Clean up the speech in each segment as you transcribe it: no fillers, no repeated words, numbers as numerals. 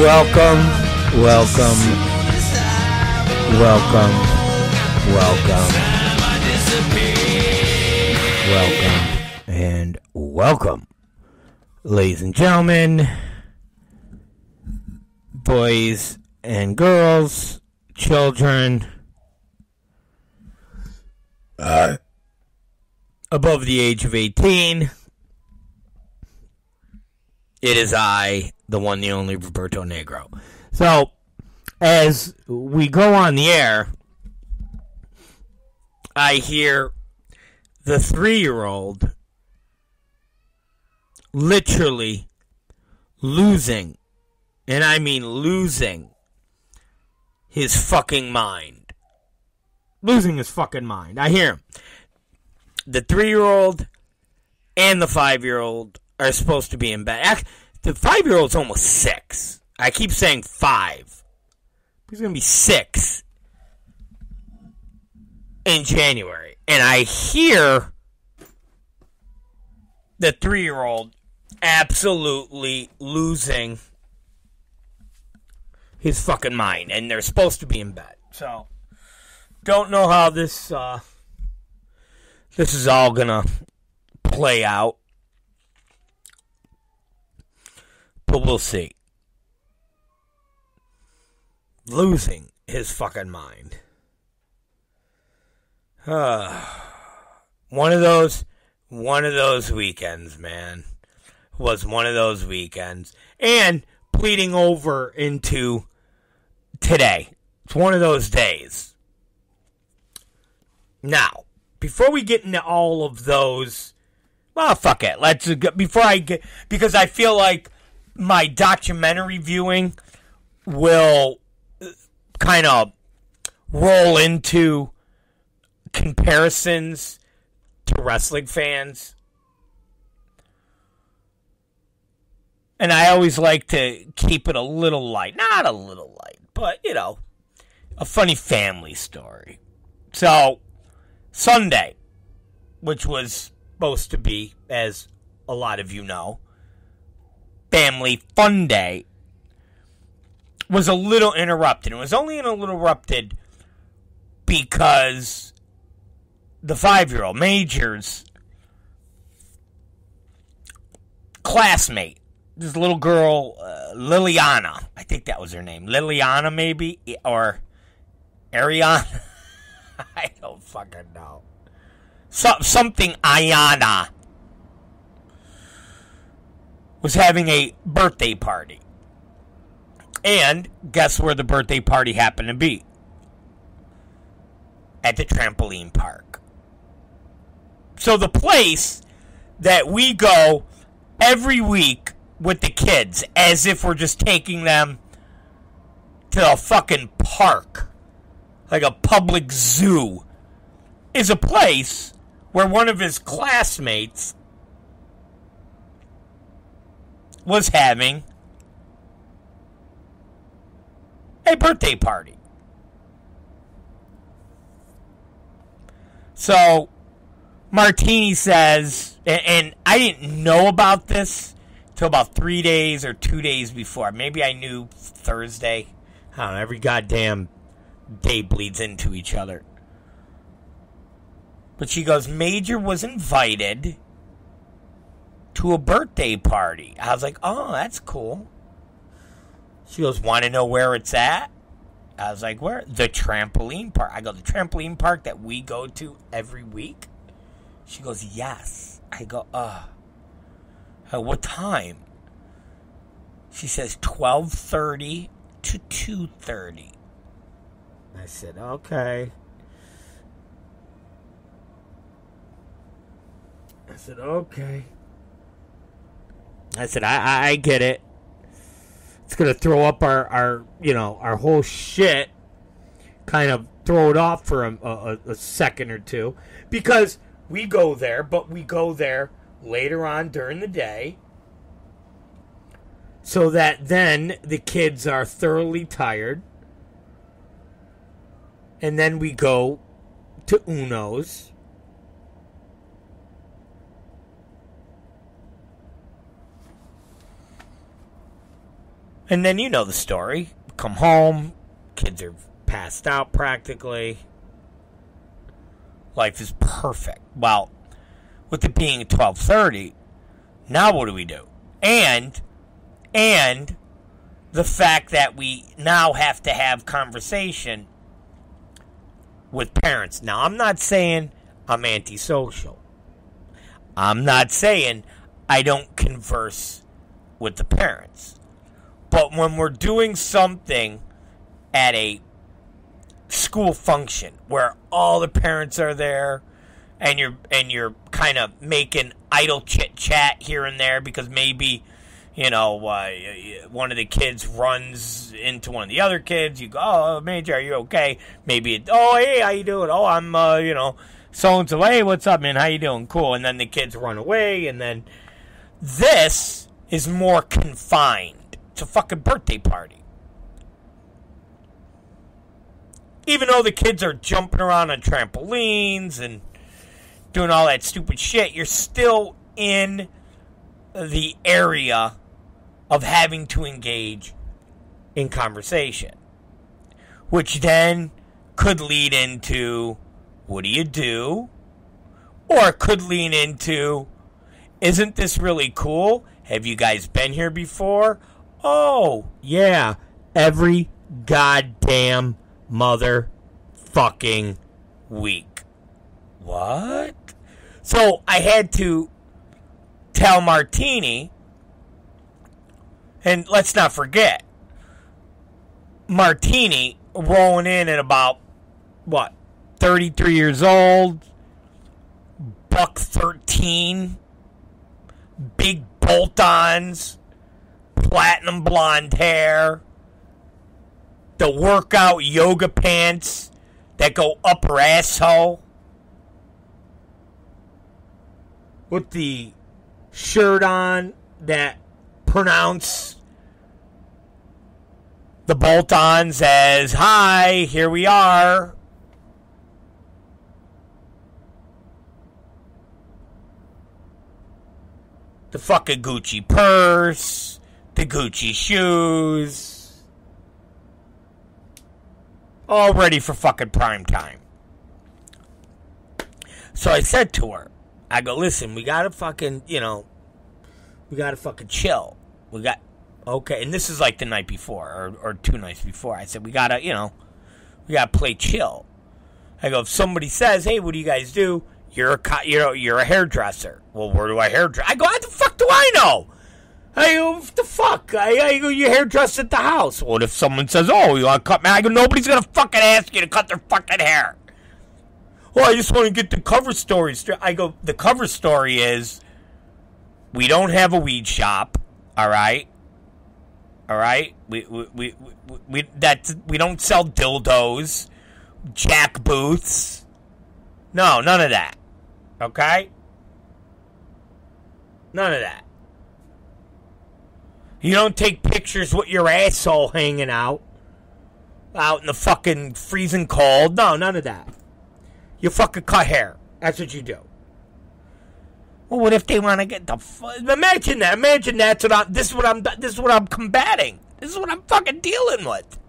Welcome, and welcome, ladies and gentlemen, boys and girls, children, above the age of 18. It is I, the one, the only, Roberto Negro. So, as we go on the air, I hear the 3-year-old literally losing, and I mean losing, his fucking mind. Losing his fucking mind. I hear him. The 3-year-old and the 5-year-old are supposed to be in bed. The 5-year-old's almost 6. I keep saying 5. He's going to be 6 in January. And I hear the 3-year-old absolutely losing his fucking mind. And they're supposed to be in bed. So, don't know how this is all going to play out. But we'll see. Losing his fucking mind. One of those weekends, man. Was one of those weekends. And bleeding over into today. It's one of those days. Now, before we get into all of those, well, fuck it. Because I feel like my documentary viewing will kind of roll into comparisons to wrestling fans. And I always like to keep it a little light. Not a little light, but, a funny family story. So, Sunday, which was supposed to be, as a lot of you know, Family Fun Day, was a little interrupted. It was only a little interrupted because the 5-year-old, Major's classmate, this little girl, Liliana, I think that was her name, Liliana maybe, or Ariana, I don't fucking know, something Ayana, was having a birthday party. And guess where the birthday party happened to be? At the trampoline park. So the place that we go every week with the kids, as if we're just taking them to a fucking park, like a public zoo, is a place where one of his classmates was having a birthday party. So, Martini says, and I didn't know about this till about 3 days or 2 days before. Maybe I knew Thursday. I don't know, every goddamn day bleeds into each other. But she goes, Major was invited to a birthday party. I was like, oh, that's cool. She goes, want to know where it's at? I was like, where? The trampoline park. I go, the trampoline park that we go to every week? She goes, yes. I go, what time? She says 12:30 to 2:30. I said, okay. I said, I get it. It's going to throw up our whole shit. Kind of throw it off for a second or two. Because we go there, but we go there later on during the day. So that then the kids are thoroughly tired. And then we go to Uno's. And then you know the story. Come home, kids are passed out practically. Life is perfect. Well, with it being 12:30, now what do we do? And the fact that we now have to have conversation with parents. Now, I'm not saying I'm antisocial. I'm not saying I don't converse with the parents. But when we're doing something at a school function where all the parents are there and you're kind of making idle chit chat here and there because maybe one of the kids runs into one of the other kids, you go, oh, Major, are you okay? Maybe oh, hey, how you doing? Oh, I'm so and so. Hey, what's up, man? How you doing? Cool. And then the kids run away, and then this is more confined. It's a fucking birthday party. Even though the kids are jumping around on trampolines and doing all that stupid shit, you're still in the area of having to engage in conversation, which then could lead into, what do you do? Or it could lead into, isn't this really cool? Have you guys been here before? Oh, yeah, every goddamn motherfucking week. What? So I had to tell Martini, and let's not forget, Martini rolling in at about, 33 years old, buck 13, big bolt-ons, platinum blonde hair, the workout yoga pants that go up her asshole, with the shirt on that pronounce the bolt-ons as, hi, here we are. The fucking Gucci purse, the Gucci shoes, all ready for fucking prime time. So I said to her, I go, listen, we gotta fucking, we gotta fucking chill. Okay, and this is like the night before, or 2 nights before. I said, we gotta play chill. I go, if somebody says, hey, what do you guys do? You're a hairdresser. Well, where do I hairdress? I go, how the fuck do I know? I go, what the fuck? I go, you hairdress at the house. What if someone says, oh, you want to cut me? I go, nobody's gonna fucking ask you to cut their fucking hair. Well, I just want to get the cover story straight. I go, the cover story is, we don't have a weed shop, all right? All right? We don't sell dildos, jack booths. No, none of that. Okay? None of that. You don't take pictures with your asshole hanging out in the fucking freezing cold. No, none of that. You fucking cut hair. That's what you do. Well, what if they want to get the imagine that. Imagine that's what this is what I'm combating. This is what I'm fucking dealing with.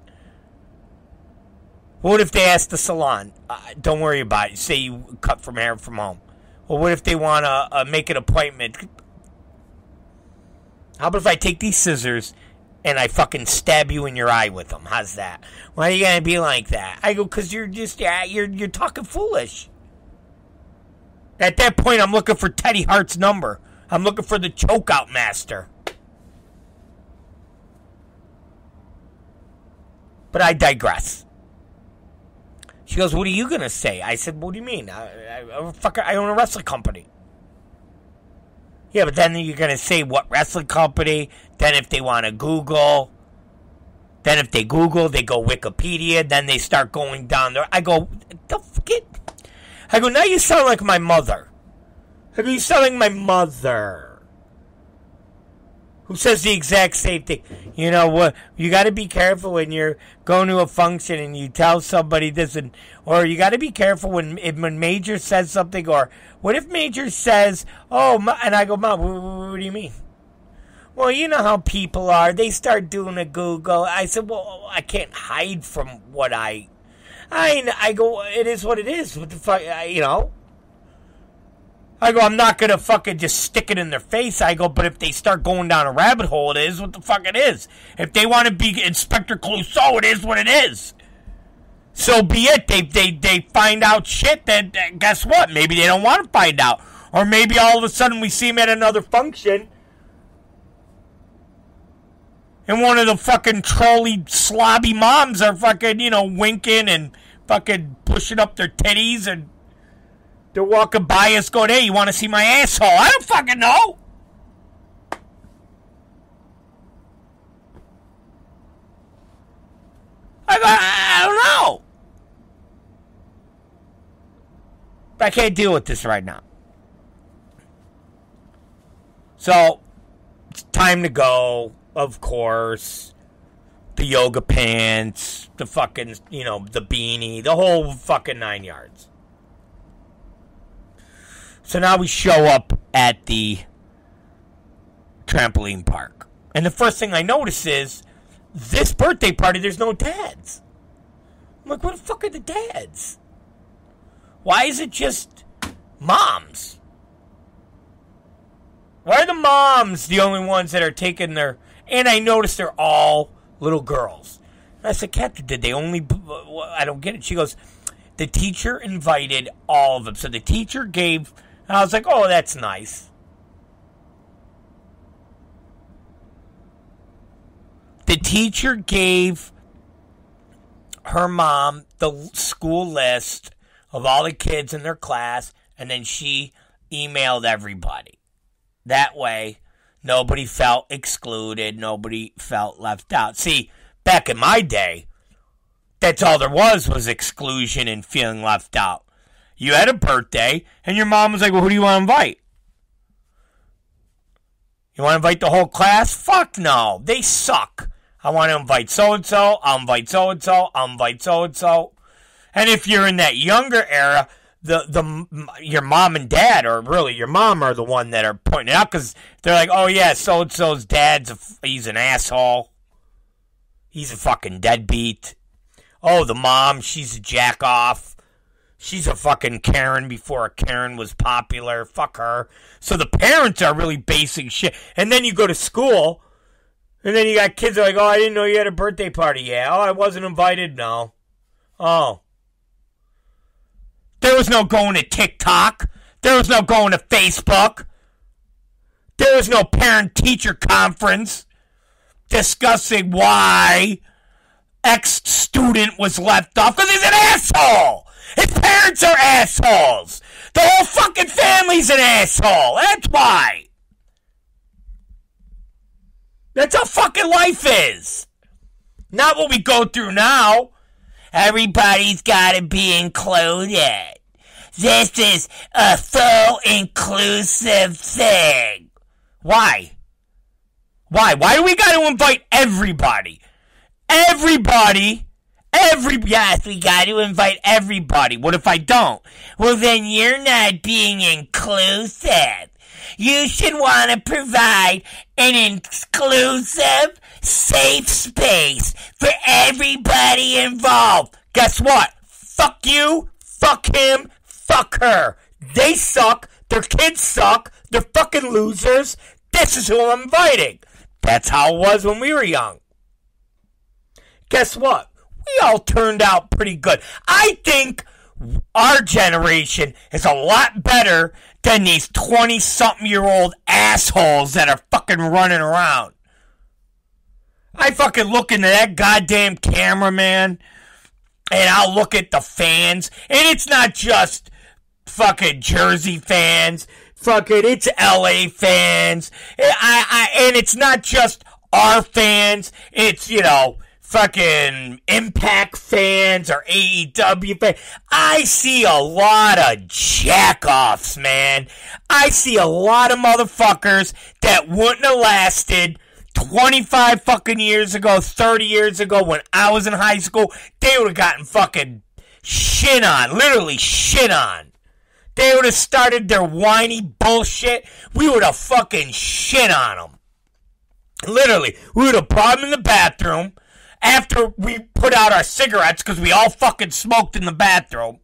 What if they ask the salon? Don't worry about it. Say you cut from hair from home. Well, what if they want to make an appointment? How about if I take these scissors and I fucking stab you in your eye with them? How's that? Why are you gonna be like that? I go, because you're talking foolish. At that point, I'm looking for Teddy Hart's number. I'm looking for the chokeout master. But I digress. She goes, what are you going to say? I said, what do you mean? I own a wrestling company. Yeah, but then you're going to say what wrestling company? Then if they want to Google. Then if they Google, they go Wikipedia. Then they start going down there. I go, now you sound like my mother. I go, you sound like my mother. Who says the exact same thing. You know what? You got to be careful when you're going to a function and you tell somebody this, or you got to be careful when Major says something. Or what if Major says, "Oh," and I go, "Mom, what do you mean? Well, you know how people are. They start doing a Google. I said, well, I can't hide from what I go, it is what it is. What the fuck, you know? I go, I'm not going to fucking just stick it in their face. I go, but if they start going down a rabbit hole, it is what the fuck it is. If they want to be Inspector Clouseau, it is what it is. So be it. They find out shit that, guess what? Maybe they don't want to find out. Or maybe all of a sudden we see them at another function. And one of the fucking trolley slobby moms are fucking, you know, winking and fucking pushing up their titties. And they're walking by us going, hey, you want to see my asshole? I don't fucking know. I don't know. I can't deal with this right now. So, it's time to go, of course. The yoga pants, the fucking, you know, the beanie, the whole fucking 9 yards. So now we show up at the trampoline park. And the first thing I notice is, this birthday party, there's no dads. I'm like, what the fuck are the dads? Why is it just moms? Why are the moms the only ones that are taking their... And I noticed they're all little girls. And I said, Captain, did they only... I don't get it. She goes, the teacher invited all of them. So the teacher gave... And I was like, oh, that's nice. The teacher gave her mom the school list of all the kids in their class, and then she emailed everybody. That way, nobody felt excluded, nobody felt left out. See, back in my day, that's all there was exclusion and feeling left out. You had a birthday, and your mom was like, well, who do you want to invite? You want to invite the whole class? Fuck no. They suck. I want to invite so-and-so. I'll invite so-and-so. I'll invite so-and-so. And if you're in that younger era, your mom and dad, or really your mom, are the one that are pointing it out, because they're like, oh, yeah, so-and-so's he's an asshole. He's a fucking deadbeat. Oh, the mom, she's a jack-off. She's a fucking Karen before a Karen was popular. Fuck her. So the parents are really basing shit. And then you go to school, and then you got kids that are like, oh, I didn't know you had a birthday party. Yeah. Oh, I wasn't invited. No. Oh. There was no going to TikTok. There was no going to Facebook. There was no parent-teacher conference discussing why X-student was left off because he's an asshole. His parents are assholes. The whole fucking family's an asshole. That's why. That's how fucking life is. Not what we go through now. Everybody's gotta be included. This is a full inclusive thing. Why? Why do we gotta invite everybody? Yes, we got to invite everybody. What if I don't? Well, then you're not being inclusive. You should want to provide an exclusive, safe space for everybody involved. Guess what? Fuck you, fuck him, fuck her. They suck. Their kids suck. They're fucking losers. This is who I'm inviting. That's how it was when we were young. Guess what? We all turned out pretty good. I think our generation is a lot better than these 20-something-year-old assholes that are fucking running around. I fucking look into that goddamn camera, man, and I'll look at the fans, and it's not just fucking Jersey fans. Fucking, it's LA fans. And it's not just our fans. It's, you know, fucking Impact fans or AEW fans. I see a lot of jack-offs, man. I see a lot of motherfuckers that wouldn't have lasted 25 fucking years ago, 30 years ago when I was in high school. They would have gotten fucking shit on. Literally shit on. They would have started their whiny bullshit. We would have fucking shit on them. Literally, we would have brought him in the bathroom after we put out our cigarettes because we all fucking smoked in the bathroom.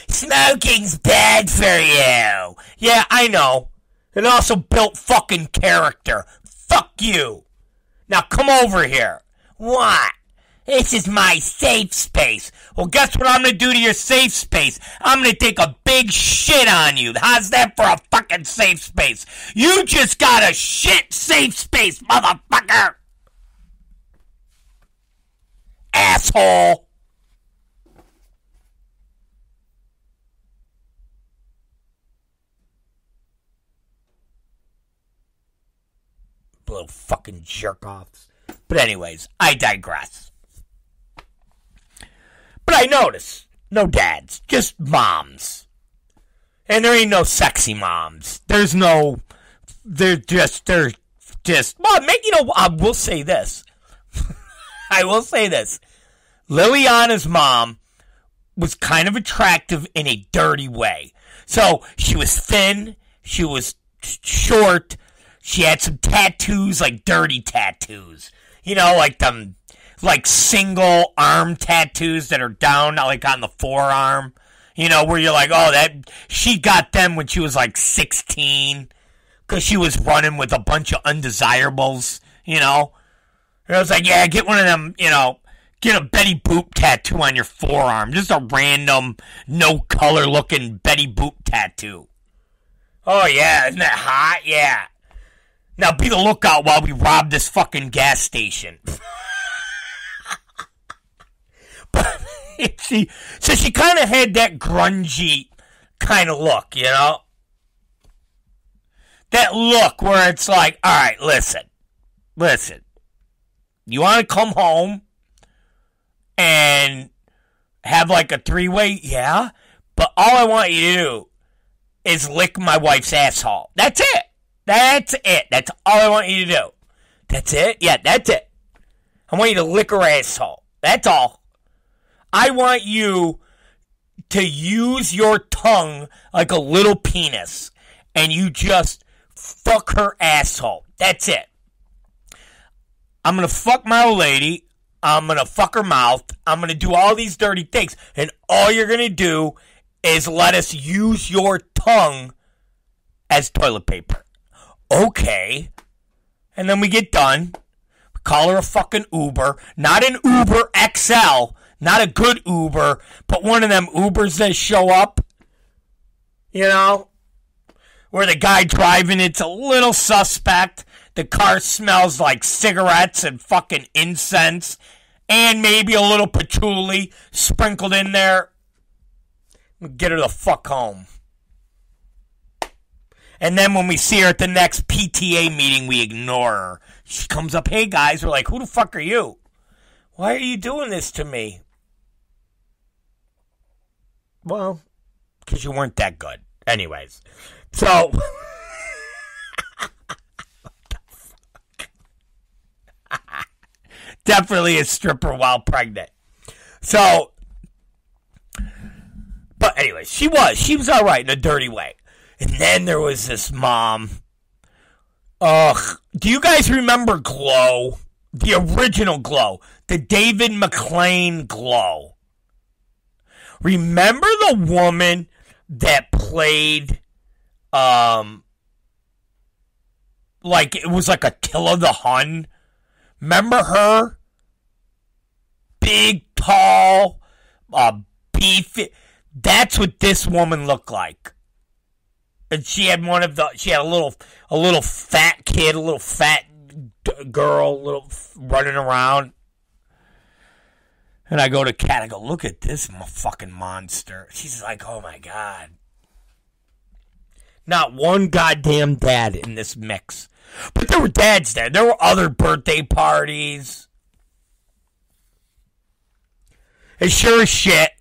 Smoking's bad for you. Yeah, I know. It also built fucking character. Fuck you. Now come over here. What? This is my safe space. Well, guess what I'm going to do to your safe space? I'm going to take a big shit on you. How's that for a fucking safe space? You just got a shit safe space, motherfucker. Asshole. Little fucking jerk-offs. But anyways, I digress. But I notice, no dads, just moms. And there ain't no sexy moms. They're just, well, I will say this. I will say this. Liliana's mom was kind of attractive in a dirty way. So, she was thin, she was short, she had some tattoos, like dirty tattoos. You know, like them, like single arm tattoos that are down, like on the forearm. You know, where you're like, oh, that she got them when she was like 16. Because she was running with a bunch of undesirables, you know. And I was like, yeah, get one of them, you know, get a Betty Boop tattoo on your forearm. Just a random, no color looking Betty Boop tattoo. Oh, yeah, isn't that hot? Yeah. Now be the lookout while we rob this fucking gas station. But she kind of had that grungy kind of look, you know? That look where it's like, all right, listen. You want to come home and have like a three-way? Yeah. But all I want you to do is lick my wife's asshole. That's it. That's it. That's all I want you to do. That's it? Yeah, that's it. I want you to lick her asshole. That's all. I want you to use your tongue like a little penis and you just fuck her asshole. That's it. I'm going to fuck my old lady. I'm going to fuck her mouth. I'm going to do all these dirty things. And all you're going to do is let us use your tongue as toilet paper. Okay. And then we get done. We call her a fucking Uber. Not an Uber XL. Not a good Uber. But one of them Ubers that show up. You know? Where the guy driving it's a little suspect. The car smells like cigarettes and fucking incense. And maybe a little patchouli sprinkled in there. Get her the fuck home. And then when we see her at the next PTA meeting, we ignore her. She comes up, hey guys, we're like, who the fuck are you? Why are you doing this to me? Well, because you weren't that good. Anyways, so... Definitely a stripper while pregnant. So, but anyway, she was all right in a dirty way. And then there was this mom. Ugh. Do you guys remember Glow? The original Glow. The David McClain Glow. Remember the woman that played, like, it was like Attila the Hun? Remember her? Big, tall, beefy. That's what this woman looked like. And she had a little fat kid, a little fat girl, running around. And I go to Kat, I go, look at this fucking monster. She's like, oh my God. Not one goddamn dad in this mix. But there were dads there. There were other birthday parties. And sure as shit,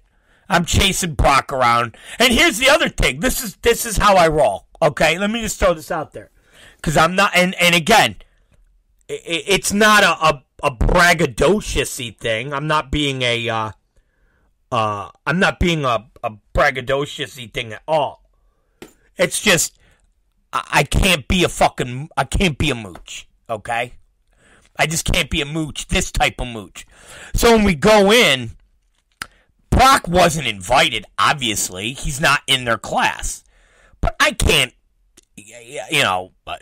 I'm chasing Brock around. And here's the other thing. This is how I roll. Okay? Let me just throw this out there. Because I'm not... And again, it's not a braggadocious-y thing. I'm not being a braggadocious-y thing at all. It's just... I can't be a mooch, okay? I just can't be a mooch, this type of mooch. So when we go in, Brock wasn't invited, obviously. He's not in their class. But I can't,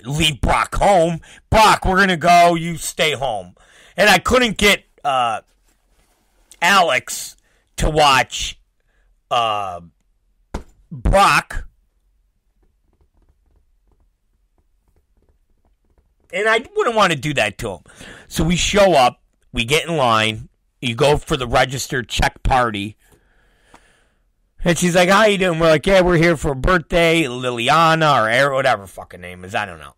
leave Brock home. Brock, we're going to go, you stay home. And I couldn't get Alex to watch Brock. And I wouldn't want to do that to him. So we show up, we get in line, you go for the registered check party. And she's like, how you doing? We're like, yeah, we're here for a birthday, Liliana or whatever fucking name is, I don't know.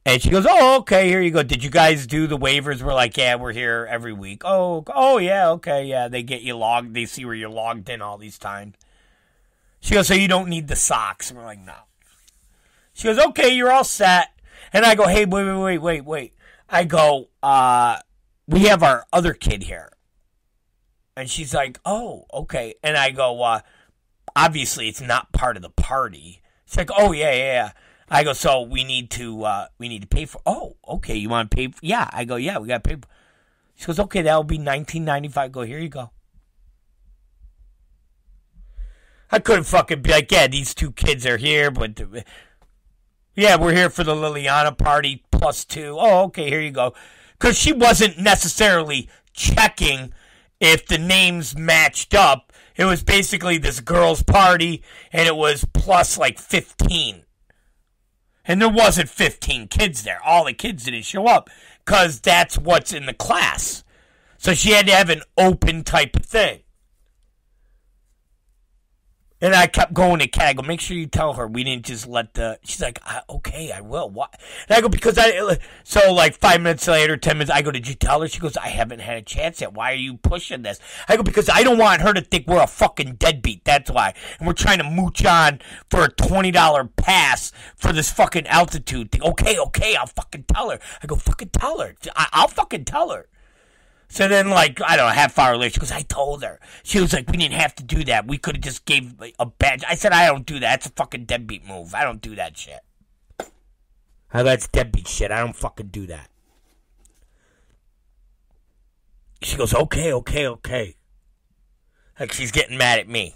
And she goes, oh, okay, here you go. Did you guys do the waivers? We're like, yeah, we're here every week. Oh, yeah, okay, yeah. They get you logged, they see where you're logged in all these times. She goes, so you don't need the socks? And we're like, no. She goes, okay, you're all set. And I go, hey, wait. I go, we have our other kid here. And she's like, oh, okay. And I go, obviously it's not part of the party. She's like, oh, yeah. I go, so we need to pay for, oh, okay, you want to pay for, yeah. I go, yeah, we got to pay for. She goes, okay, that'll be $19.95. I go, here you go. I couldn't fucking be like, yeah, these two kids are here, but... Yeah, we're here for the Liliana party +2. Oh, okay, here you go. Because she wasn't necessarily checking if the names matched up. It was basically this girl's party, and it was plus like 15. And there wasn't 15 kids there. All the kids didn't show up because that's what's in the class. So she had to have an open type of thing. And I kept going to Kat. I go, make sure you tell her we didn't just let the... She's like, okay, I will. Why? And I go, because I... So, like, 5 minutes later, 10 minutes, I go, did you tell her? She goes, I haven't had a chance yet. Why are you pushing this? I go, because I don't want her to think we're a fucking deadbeat. That's why. And we're trying to mooch on for a $20 pass for this fucking altitude thing. Okay, I'll fucking tell her. I go, fucking tell her. I'll fucking tell her. So then, like, I don't know, a half hour later, she goes, I told her. She was like, we didn't have to do that. We could have just gave a badge. I said, I don't do that. It's a fucking deadbeat move. I don't do that shit. That's deadbeat shit. I don't fucking do that. She goes, okay. Like, she's getting mad at me.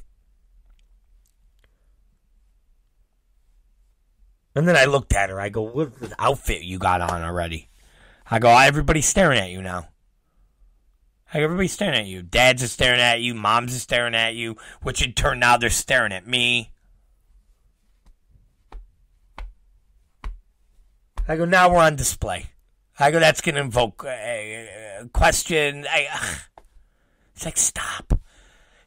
And then I looked at her. I go, what's the outfit you got on already? I go, everybody's staring at you now. Like, everybody's staring at you. Dads are staring at you. Moms are staring at you. Which in turn, now they're staring at me. I go, now we're on display. I go, that's going to invoke a question. It's like, stop.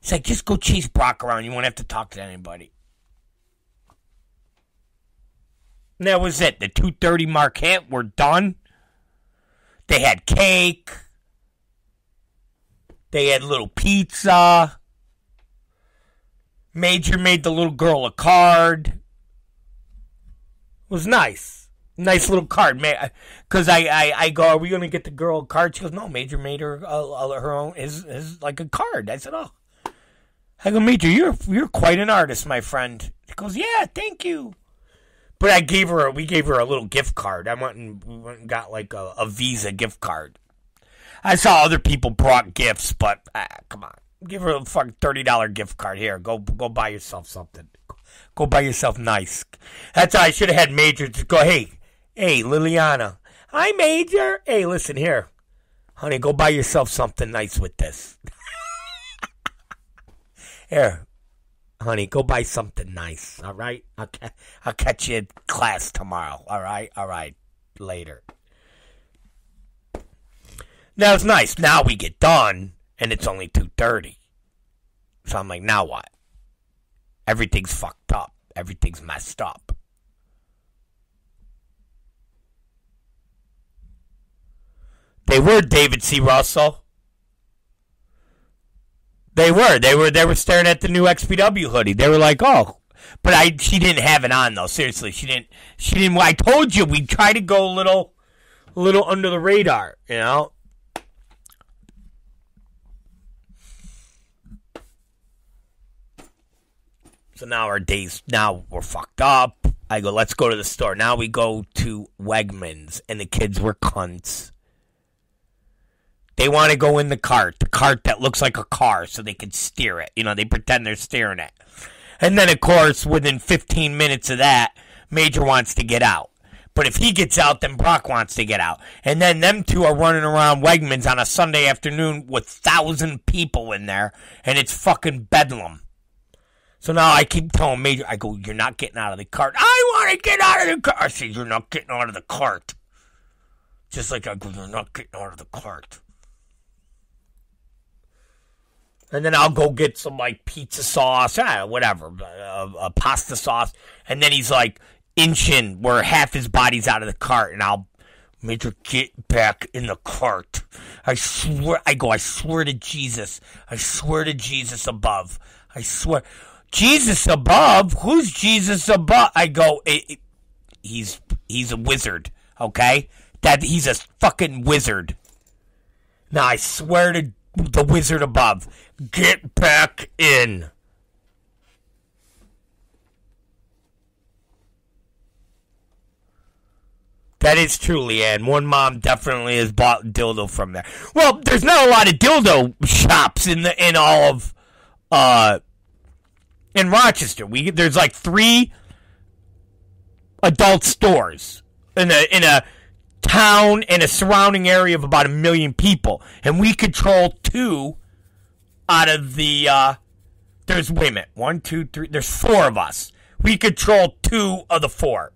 It's like, just go chase Brock around. You won't have to talk to anybody. And that was it. The 2:30 mark hit. We're done. They had cake. They had little pizza. Major made the little girl a card. It was nice. Nice little card. Because I go, are we going to get the girl a card? She goes, no, Major made her her own, is like a card. I said, oh. I go, Major, you're quite an artist, my friend. She goes, yeah, thank you. But we gave her a little gift card. I went and got like a Visa gift card. I saw other people brought gifts, but come on. Give her a fucking $30 gift card. Here, go buy yourself something. Go buy yourself nice. That's how I should have had Major just go, hey, Liliana. Hi, Major. Hey, listen here. Honey, go buy yourself something nice with this. Here, honey, go buy something nice, all right? I'll catch you in class tomorrow, all right, later. Now, it's nice. Now we get done, and it's only 2:30. So I'm like, now what? Everything's fucked up. Everything's messed up. They were David C. Russell. They were staring at the new XPW hoodie. They were like, oh. But she didn't have it on, though. Seriously, she didn't. I told you, we try to go a little under the radar, you know? So now we're fucked up. I go, let's go to the store. Now we go to Wegmans, and the kids were cunts. They want to go in the cart that looks like a car so they can steer it. You know, they pretend they're steering it. And then, of course, within 15 minutes of that, Major wants to get out. But if he gets out, then Brock wants to get out. And then them two are running around Wegmans on a Sunday afternoon with 1,000 people in there, and it's fucking bedlam. So now I keep telling Major, I go, you're not getting out of the cart. I want to get out of the cart. I said, you're not getting out of the cart. Just like I go, you're not getting out of the cart. And then I'll go get some, like, pizza sauce, whatever, pasta sauce. And then he's, like, inching where half his body's out of the cart. And I'll, Major, get back in the cart. I swear to Jesus. I swear to Jesus above. I swear. Jesus above? Who's Jesus above? I go, he's a wizard, okay? He's a fucking wizard. Now, I swear to the wizard above, get back in. That is true, Leanne. One mom definitely has bought dildo from there. Well, there's not a lot of dildo shops in all of in Rochester. There's like 3 adult stores in a town and a surrounding area of about 1 million people, and we control 2 out of the there's, wait a minute, 1, 2, 3, there's 4 of us. We control 2 of the 4.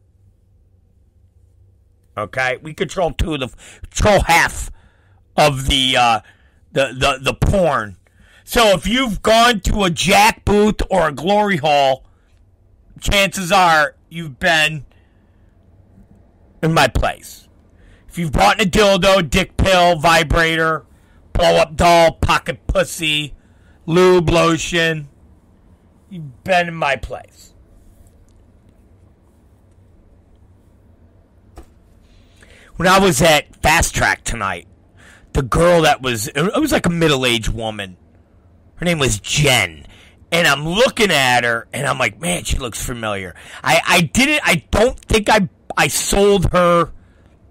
Okay, we control half of the porn. So if you've gone to a Jack booth or a Glory Hall, chances are you've been in my place. If you've bought a dildo, dick pill, vibrator, blow-up doll, pocket pussy, lube, lotion, you've been in my place. When I was at Fast Track tonight, the girl it was like a middle-aged woman. Her name was Jen. And I'm looking at her, and I'm like, man, she looks familiar. I don't think I sold her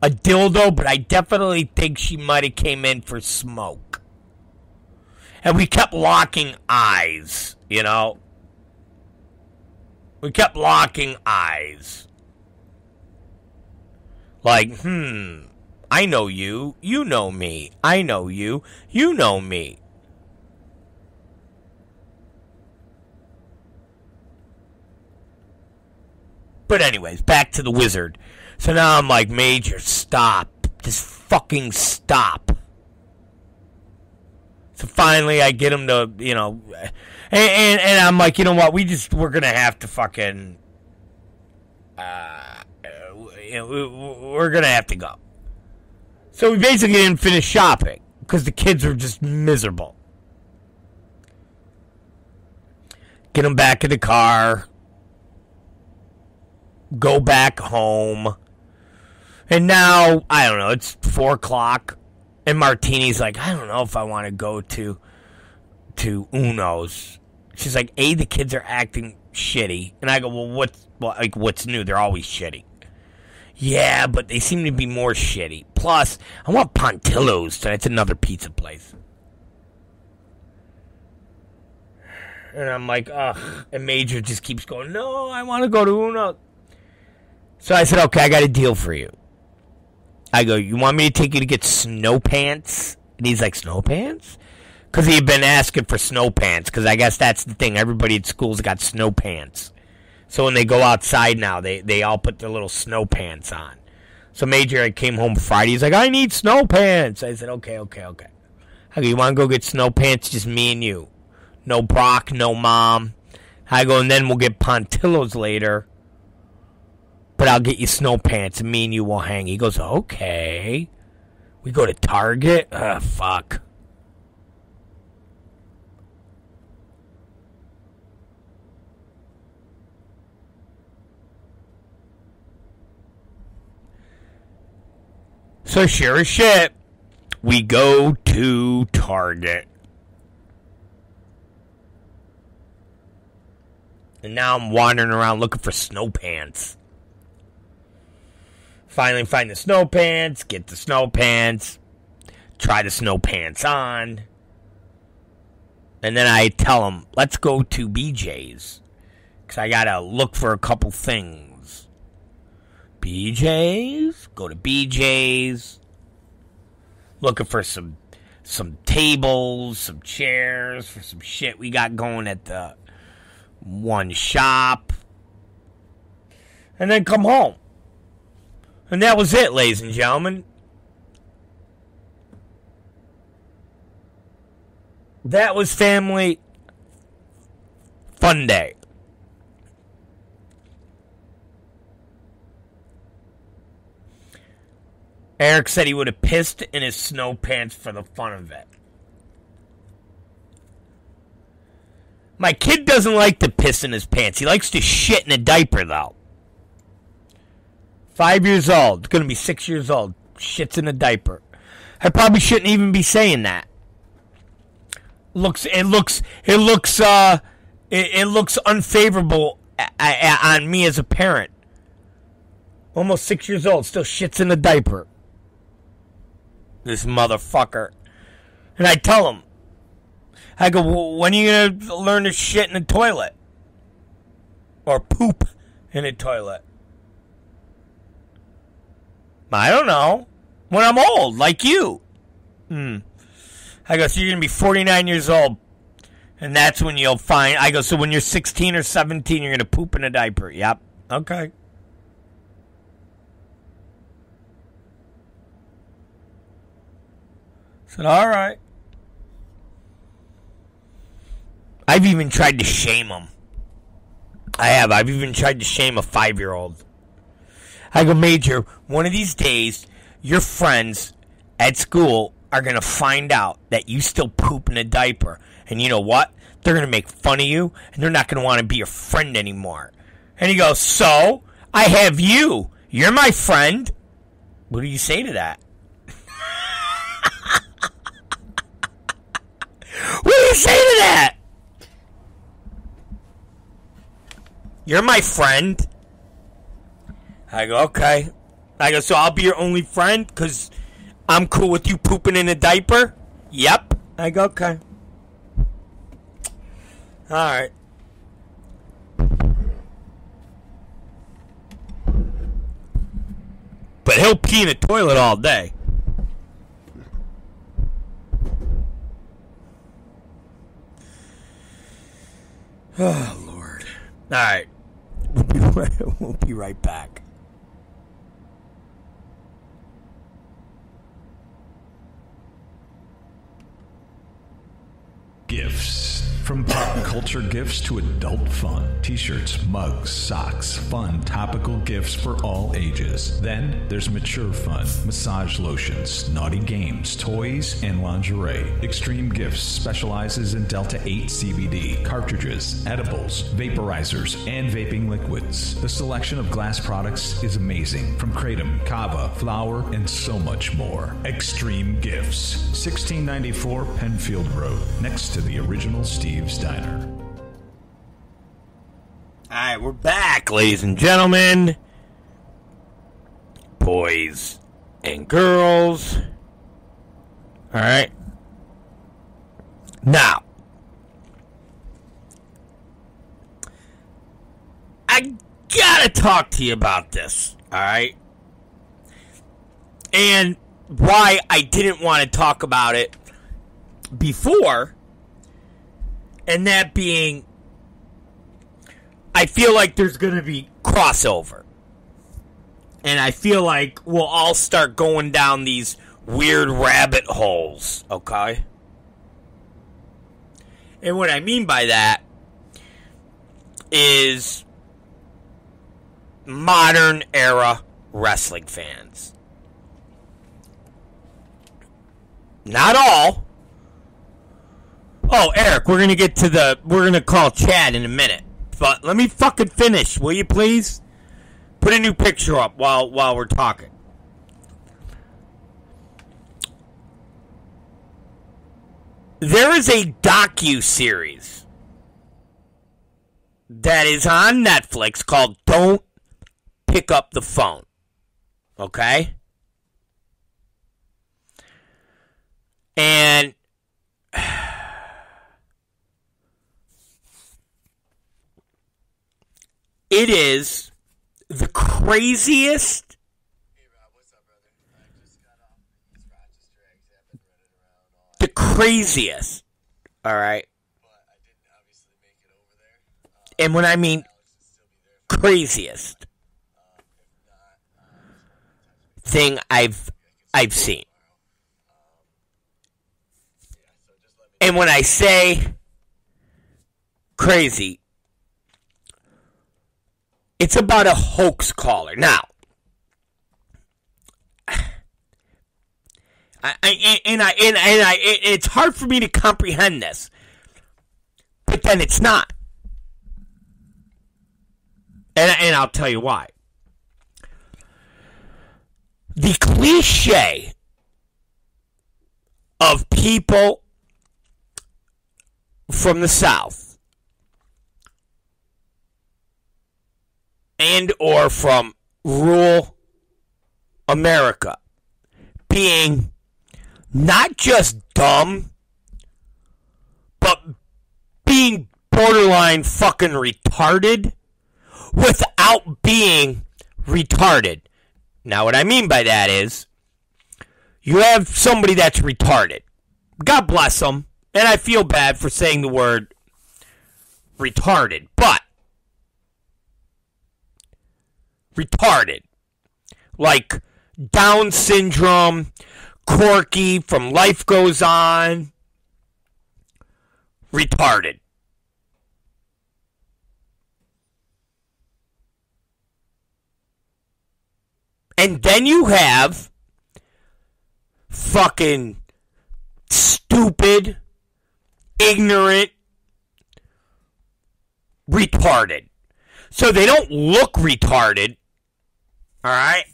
a dildo, but I definitely think she might have came in for smoke. And we kept locking eyes, you know? We kept locking eyes. Like, I know you. You know me. I know you. You know me. But anyways, back to the wizard. So now I'm like, Major, stop. Just fucking stop. So finally I get him to, you know, and I'm like, you know what, we're going to have to fucking, we're going to have to go. So we basically didn't finish shopping because the kids were just miserable. Get them back in the car. Go back home. And now, I don't know, it's 4 o'clock. And Martini's like, I don't know if I want to go to Uno's. She's like, A, the kids are acting shitty. And I go, well, what's new? They're always shitty. Yeah, but they seem to be more shitty. Plus, I want Pontillo's. It's another pizza place. And I'm like, ugh. And Major just keeps going, no, I want to go to Uno. So I said, okay, I got a deal for you. I go, you want me to take you to get snow pants? And he's like, snow pants? Because he had been asking for snow pants. Because I guess that's the thing. Everybody at school's got snow pants. So when they go outside now, they all put their little snow pants on. So Major came home Friday. He's like, I need snow pants. I said, okay. I go, you want to go get snow pants? Just me and you. No Brock, no Mom. I go, and then we'll get Pontillo's later. But I'll get you snow pants, and me and you will hang. He goes, okay. We go to Target? Fuck. So sure as shit, we go to Target. And now I'm wandering around looking for snow pants. Finally find the snow pants, get the snow pants. try the snow pants on. And then I tell them, let's go to BJ's. Because I got to look for a couple things. BJ's? Go to BJ's. Looking for some tables, some chairs, for some shit we got going at the one shop. And then come home. And that was it, ladies and gentlemen. That was family fun day. Eric said he would have pissed in his snow pants for the fun of it. My kid doesn't like to piss in his pants. He likes to shit in a diaper, though. 5 years old. Going to be 6 years old. Shits in a diaper. I probably shouldn't even be saying that. It looks unfavorable on me as a parent. Almost 6 years old, still shits in a diaper. This motherfucker. And I tell him, I go, when are you going to learn to shit in a toilet? Or poop in a toilet? I don't know. When I'm old, like you. I go, so you're going to be 49 years old. And that's when you'll find. I go, so when you're 16 or 17, you're going to poop in a diaper. Yep. Okay. I said, all right. I've even tried to shame him. I have. I've even tried to shame a 5-year-old. I go, Major, one of these days, your friends at school are going to find out that you still poop in a diaper. And you know what? They're going to make fun of you, and they're not going to want to be your friend anymore. And he goes, so? I have you. You're my friend. What do you say to that? What do you say to that? You're my friend. I go, okay. I go, so I'll be your only friend because I'm cool with you pooping in a diaper? Yep. I go, okay. Alright. But he'll pee in a toilet all day. Oh, Lord. Alright. We'll be right back. Gifts. From pop culture gifts to adult fun. T-shirts, mugs, socks, fun, topical gifts for all ages. Then there's mature fun. Massage lotions, naughty games, toys, and lingerie. Extreme Gifts specializes in Delta 8 CBD, cartridges, edibles, vaporizers, and vaping liquids. The selection of glass products is amazing. From kratom, kava, flower, and so much more. Extreme Gifts. 1694 Penfield Road, next to the original Steve's Diner. Alright, we're back, ladies and gentlemen. Boys and girls. Alright. Now, I gotta talk to you about this, alright? And why I didn't want to talk about it before. And that being, I feel like there's going to be crossover. And I feel like we'll all start going down these weird rabbit holes, okay? And what I mean by that is modern era wrestling fans. Not all. Oh, Eric, we're going to call Chad in a minute. But let me fucking finish, will you please? Put a new picture up while we're talking. There is a docu-series that is on Netflix called Don't Pick Up the Phone. Okay? And it is the craziest. Hey Rob, what's up, brother? I just got off these Rochester eggs. I've been running around all The craziest. All right. but I didn't obviously make it over there. And when I mean Alex should still be there for craziest if not, thing I've seen. yeah, so just let me And when I say crazy, it's about a hoax caller. Now, it's hard for me to comprehend this, but then it's not, and I'll tell you why. The cliche of people from the South and or from rural America being not just dumb, but being borderline fucking retarded without being retarded. Now, what I mean by that is, you have somebody that's retarded. God bless them. And I feel bad for saying the word retarded. But, retarded. Like Down syndrome, Corky from Life Goes On. Retarded. And then you have fucking stupid, ignorant, retarded. So they don't look retarded. All right?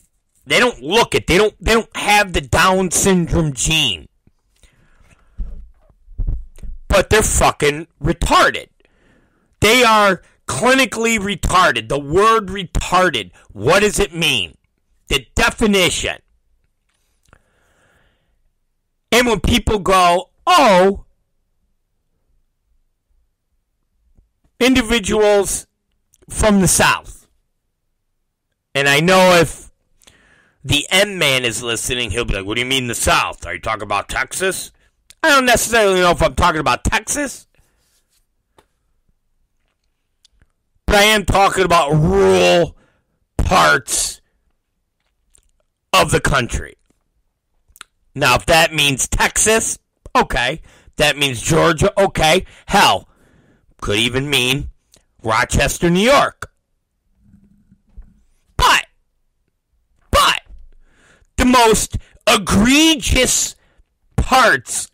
They don't look it. They don't have the Down syndrome gene. But they're fucking retarded. They are clinically retarded. The word retarded, what does it mean? The definition. And when people go, oh, individuals from the South. And I know if the M-man is listening, he'll be like, what do you mean the South? Are you talking about Texas? I don't necessarily know if I'm talking about Texas. But I am talking about rural parts of the country. Now, if that means Texas, okay. That means Georgia, okay. Hell, could even mean Rochester, New York. But, the most egregious parts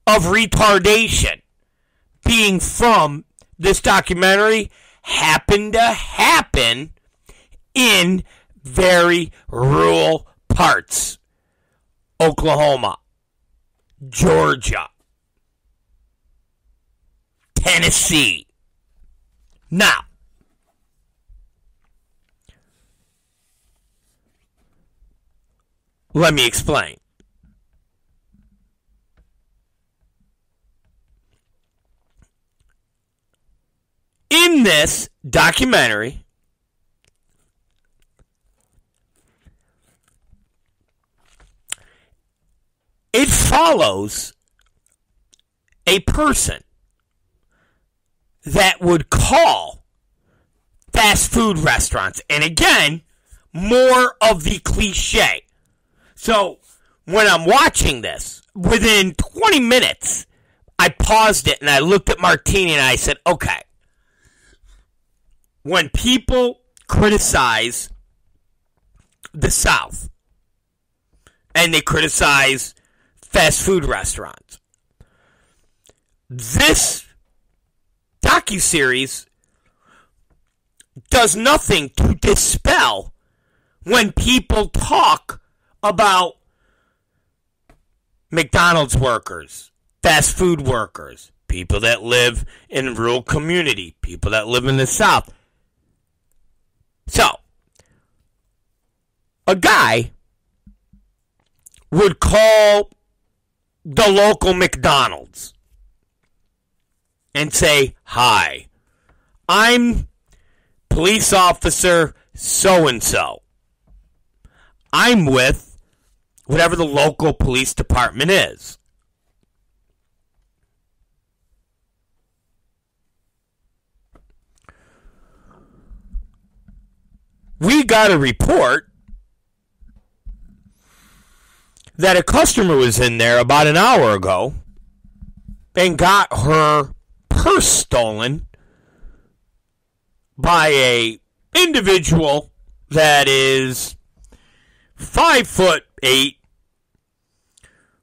of retardation being from this documentary happen to happen in very rural parts. Oklahoma, Georgia, Tennessee. Now, let me explain. In this documentary, it follows a person that would call fast food restaurants. And again, more of the cliche. So, when I'm watching this, within 20 minutes, I paused it and I looked at Martini and I said, okay, when people criticize the South and they criticize fast food restaurants, this docuseries does nothing to dispel when people talk about McDonald's workers, fast food workers, people that live in rural community, people that live in the South. So, a guy would call the local McDonald's and say, "Hi, I'm police officer so-and-so. I'm with whatever the local police department is. We got a report that a customer was in there about an hour ago and got her purse stolen by a individual that is 5'8",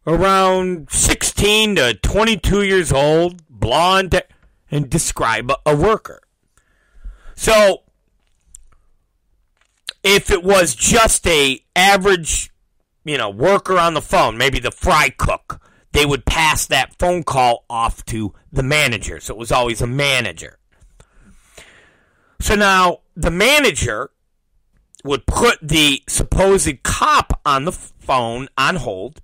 around 16 to 22 years old, blonde, and describe a worker." So, if it was just a average, worker on the phone, maybe the fry cook, they would pass that phone call off to the manager. So it was always a manager. So now the manager would put the supposed cop on the phone on hold,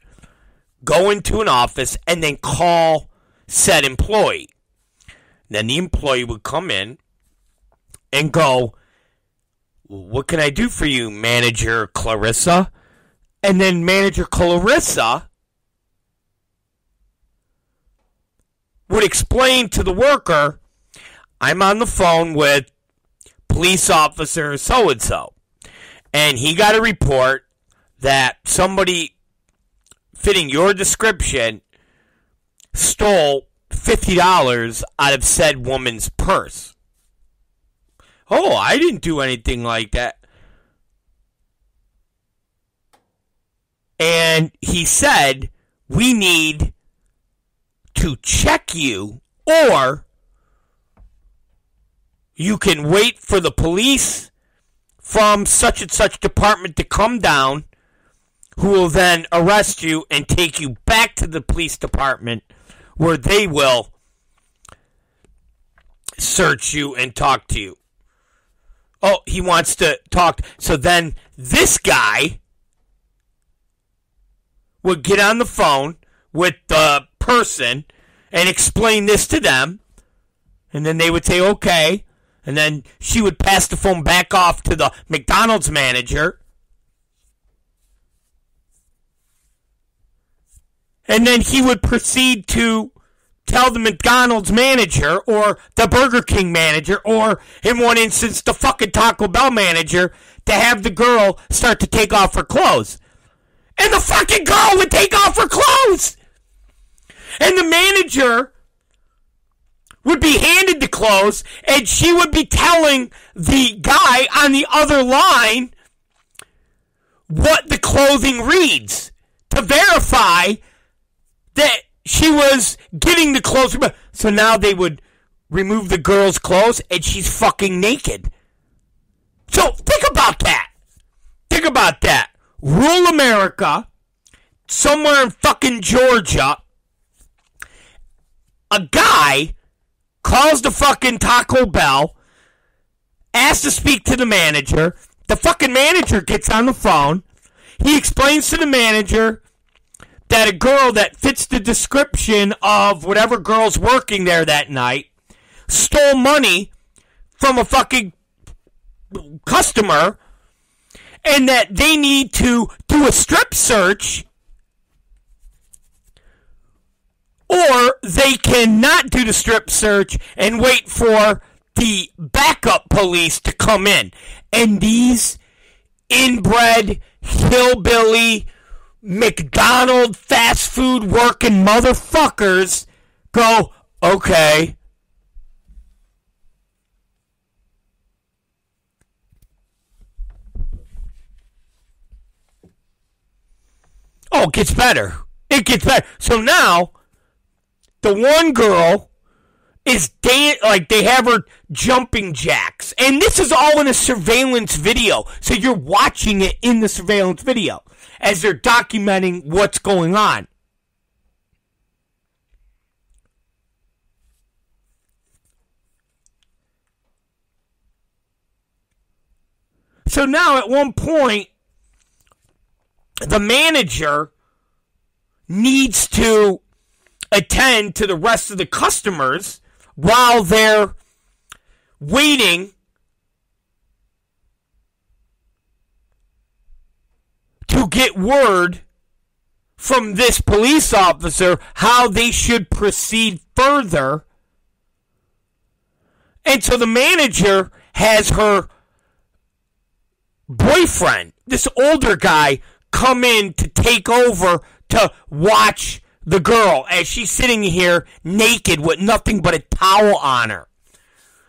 go into an office, and then call said employee. Then the employee would come in and go, "What can I do for you, Manager Clarissa?" And then Manager Clarissa would explain to the worker, "I'm on the phone with police officer so-and-so, and he got a report that somebody fitting your description stole $50 out of said woman's purse." "Oh, I didn't do anything like that." And he said, "We need to check you, or you can wait for the police from such and such department to come down, who will then arrest you and take you back to the police department where they will search you and talk to you." Oh, he wants to talk. So then this guy would get on the phone with the person and explain this to them. And then they would say, "Okay." And then she would pass the phone back off to the McDonald's manager. And then he would proceed to tell the McDonald's manager or the Burger King manager or, in one instance, the fucking Taco Bell manager to have the girl start to take off her clothes. And the fucking girl would take off her clothes. And the manager would be handed the clothes, and she would be telling the guy on the other line what the clothing reads to verify that she was getting the clothes. So now they would remove the girl's clothes, and she's fucking naked. So think about that. Think about that. Rural America, somewhere in fucking Georgia, a guy calls the fucking Taco Bell, asks to speak to the manager. The fucking manager gets on the phone. He explains to the manager that a girl that fits the description of whatever girl's working there that night stole money from a fucking customer, and that they need to do a strip search, or they cannot do the strip search and wait for the backup police to come in. And these inbred, hillbilly, McDonald's fast food working motherfuckers go, "Okay." Oh, it gets better. It gets better. So now, the one girl is like they have her jumping jacks. And this is all in a surveillance video. So you're watching it in the surveillance video as they're documenting what's going on. So now at one point, the manager needs to attend to the rest of the customers while they're waiting to get word from this police officer how they should proceed further. And so the manager has her boyfriend, this older guy, come in to take over to watch the girl as she's sitting here naked with nothing but a towel on her.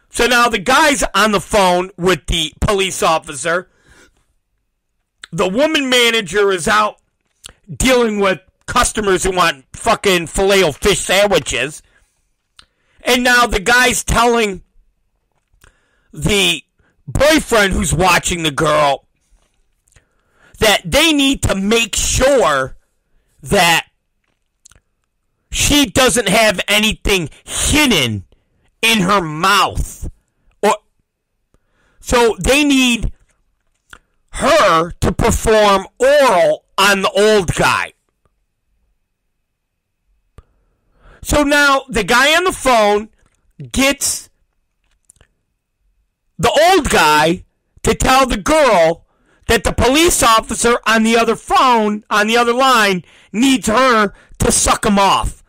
So now the guy's on the phone with the police officer. The woman manager is out dealing with customers who want fucking filet-o-fish sandwiches. And now the guy's telling the boyfriend who's watching the girl that they need to make sure that she doesn't have anything hidden in her mouth. So they need her to perform oral on the old guy. So now the guy on the phone gets the old guy to tell the girl that the police officer on the other phone, on the other line, needs her to suck him off.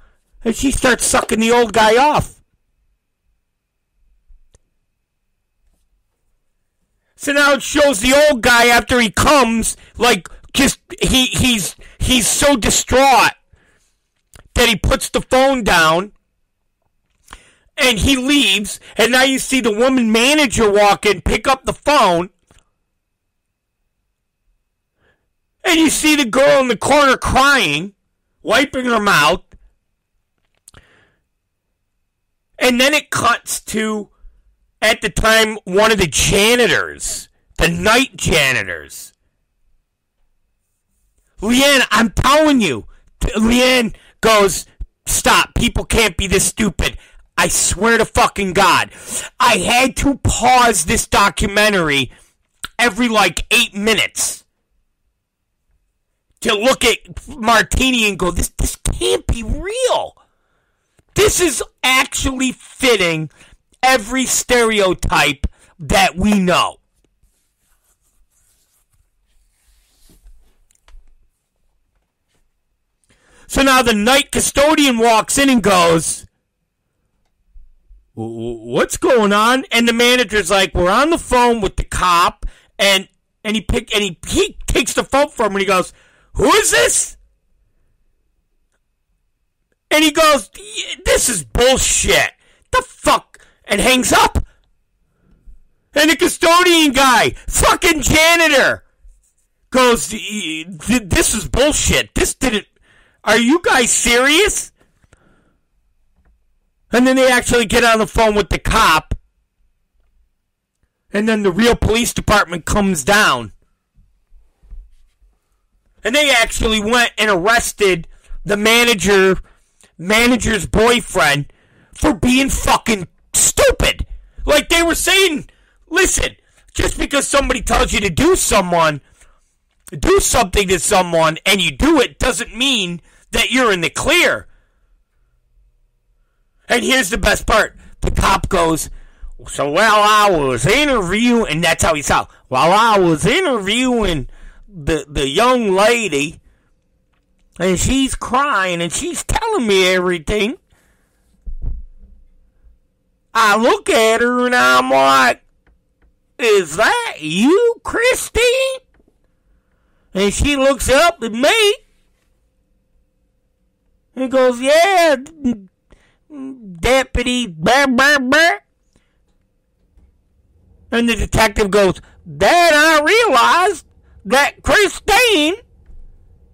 And she starts sucking the old guy off. So now it shows the old guy after he comes, like, just, he's so distraught that he puts the phone down and he leaves, and now you see the woman manager walk in, pick up the phone, and you see the girl in the corner crying, wiping her mouth, and then it cuts to, at the time, one of the janitors, the night janitors. Leanne, I'm telling you. Leanne goes, stop, people can't be this stupid. I swear to fucking God. I had to pause this documentary every, 8 minutes to look at Martini and go, this can't be real. This is actually fitting every stereotype that we know. So now the night custodian walks in and goes, what's going on? And the manager's like, we're on the phone with the cop, and he takes the phone from him and he goes, who is this? And he goes, this is bullshit. The fuck? And hangs up. And the custodian guy, fucking janitor, goes, this is bullshit. This didn't, are you guys serious? And then they actually get on the phone with the cop. And then the real police department comes down. And they actually went and arrested the manager's boyfriend for being fucking stupid. Like they were saying, listen, just because somebody tells you to do something to someone and you do it doesn't mean that you're in the clear. And here's the best part. The cop goes, so while I was interviewing, and that's how he sounds, while I was interviewing the young lady, and she's crying and she's telling me everything, I look at her and I'm like, is that you, Christine? And she looks up at me and goes, yeah, Deputy blah, blah, blah. And the detective goes, then I realized that Christine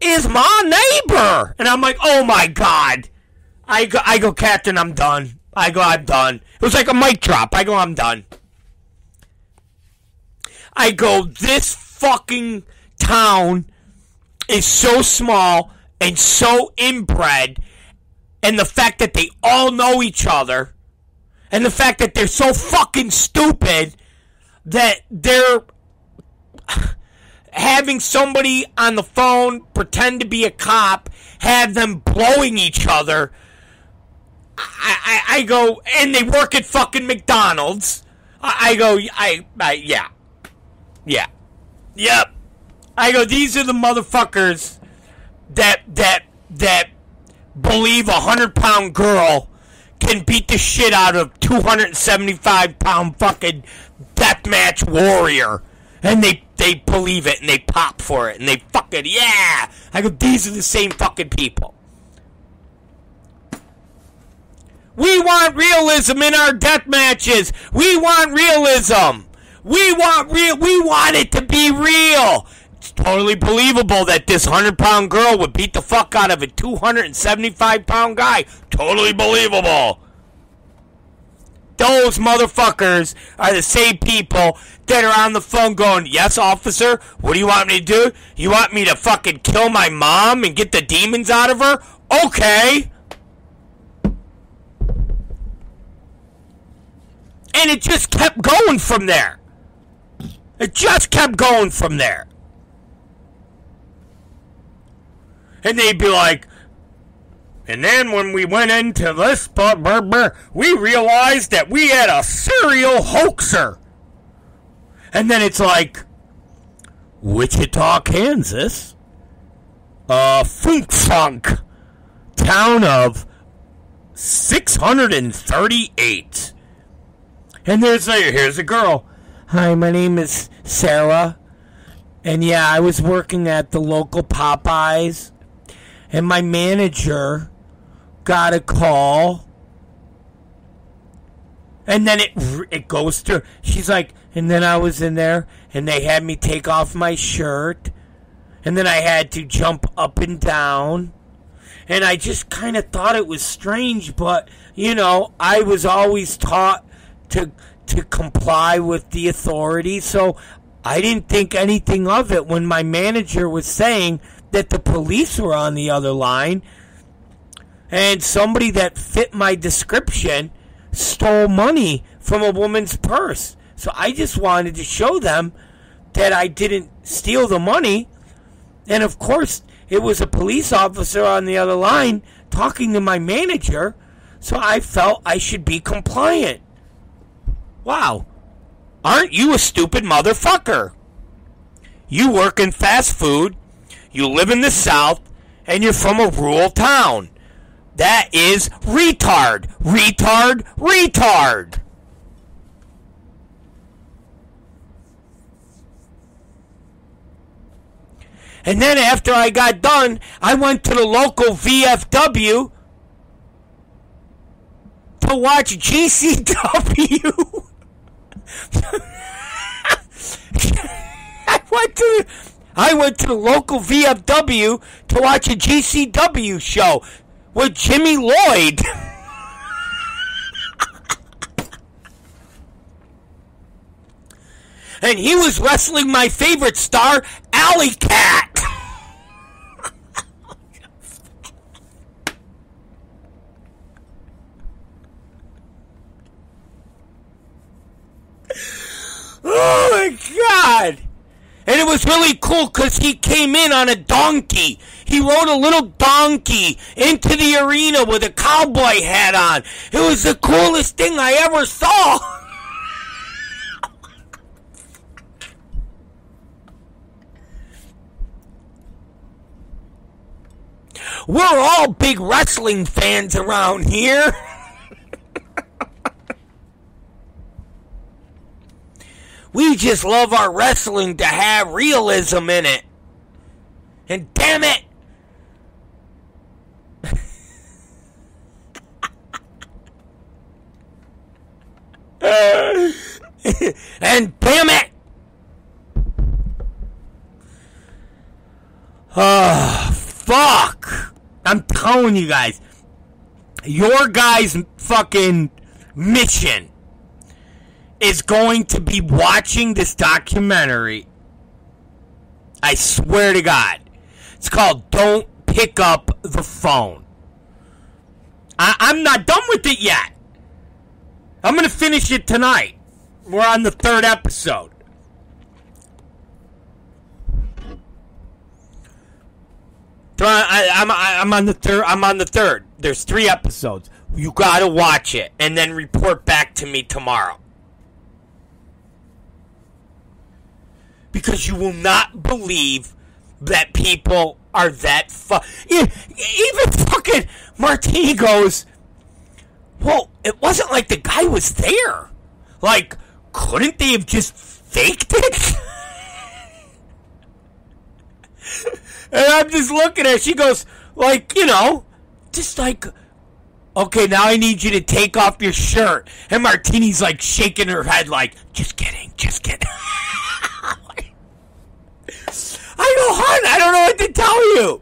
is my neighbor. And I'm like, oh my God. I go, Captain, I'm done. I'm done. It was like a mic drop. I go, I'm done. I go, this fucking town is so small and so inbred, and the fact that they all know each other, and the fact that they're so fucking stupid that they're having somebody on the phone pretend to be a cop, have them blowing each other. I go, and they work at fucking McDonald's. I go, yeah. Yep. I go, these are the motherfuckers that believe a 100-pound girl can beat the shit out of 275-pound fucking deathmatch warrior. And they believe it, and they pop for it, and they fucking, yeah. I go, these are the same fucking people. We want realism in our death matches. We want realism. We want it to be real. It's totally believable that this 100-pound girl would beat the fuck out of a 275-pound guy. Totally believable. Those motherfuckers are the same people that are on the phone going, yes, officer, what do you want me to do? You want me to fucking kill my mom and get the demons out of her? Okay. And it just kept going from there. It just kept going from there. And they'd be like, and then when we went into this, we realized that we had a serial hoaxer. And then it's like, Wichita, Kansas, Funk, town of 638. And here's a girl. Hi, my name is Sarah. And yeah, I was working at the local Popeyes. And my manager got a call. And then it goes through. She's like, and then I was in there, and they had me take off my shirt. And then I had to jump up and down. And I just kind of thought it was strange, but, you know, I was always taught to comply with the authorities, so I didn't think anything of it when my manager was saying that the police were on the other line, and somebody that fit my description stole money from a woman's purse. So I just wanted to show them that I didn't steal the money, and of course it was a police officer on the other line talking to my manager, so I felt I should be compliant. Wow, aren't you a stupid motherfucker? You work in fast food, you live in the South, and you're from a rural town. That is retard, retard, retard. And then after I got done, I went to the local VFW to watch GCW. I went to the local VFW to watch a GCW show with Jimmy Lloyd. And he was wrestling my favorite star, Alley Cat. Oh my God! And it was really cool because he came in on a donkey. He rode a little donkey into the arena with a cowboy hat on. It was the coolest thing I ever saw. We're all big wrestling fans around here. We just love our wrestling to have realism in it. And damn it! And damn it! Oh, fuck! I'm telling you guys, your guys' fucking mission is going to be watching this documentary. I swear to God. It's called Don't Pick Up the Phone. I'm not done with it yet. I'm going to finish it tonight. We're on the 3rd episode. I'm on the third. I'm on the third. There's 3 episodes. You gotta watch it and then report back to me tomorrow. Because you will not believe that people are that even fucking Martini goes, well, it wasn't like the guy was there. Like, couldn't they have just faked it? And I'm just looking at her. She goes, like, just like, okay, now I need you to take off your shirt. And Martini's like shaking her head like, just kidding, just kidding. I go, hon, I don't know what to tell you.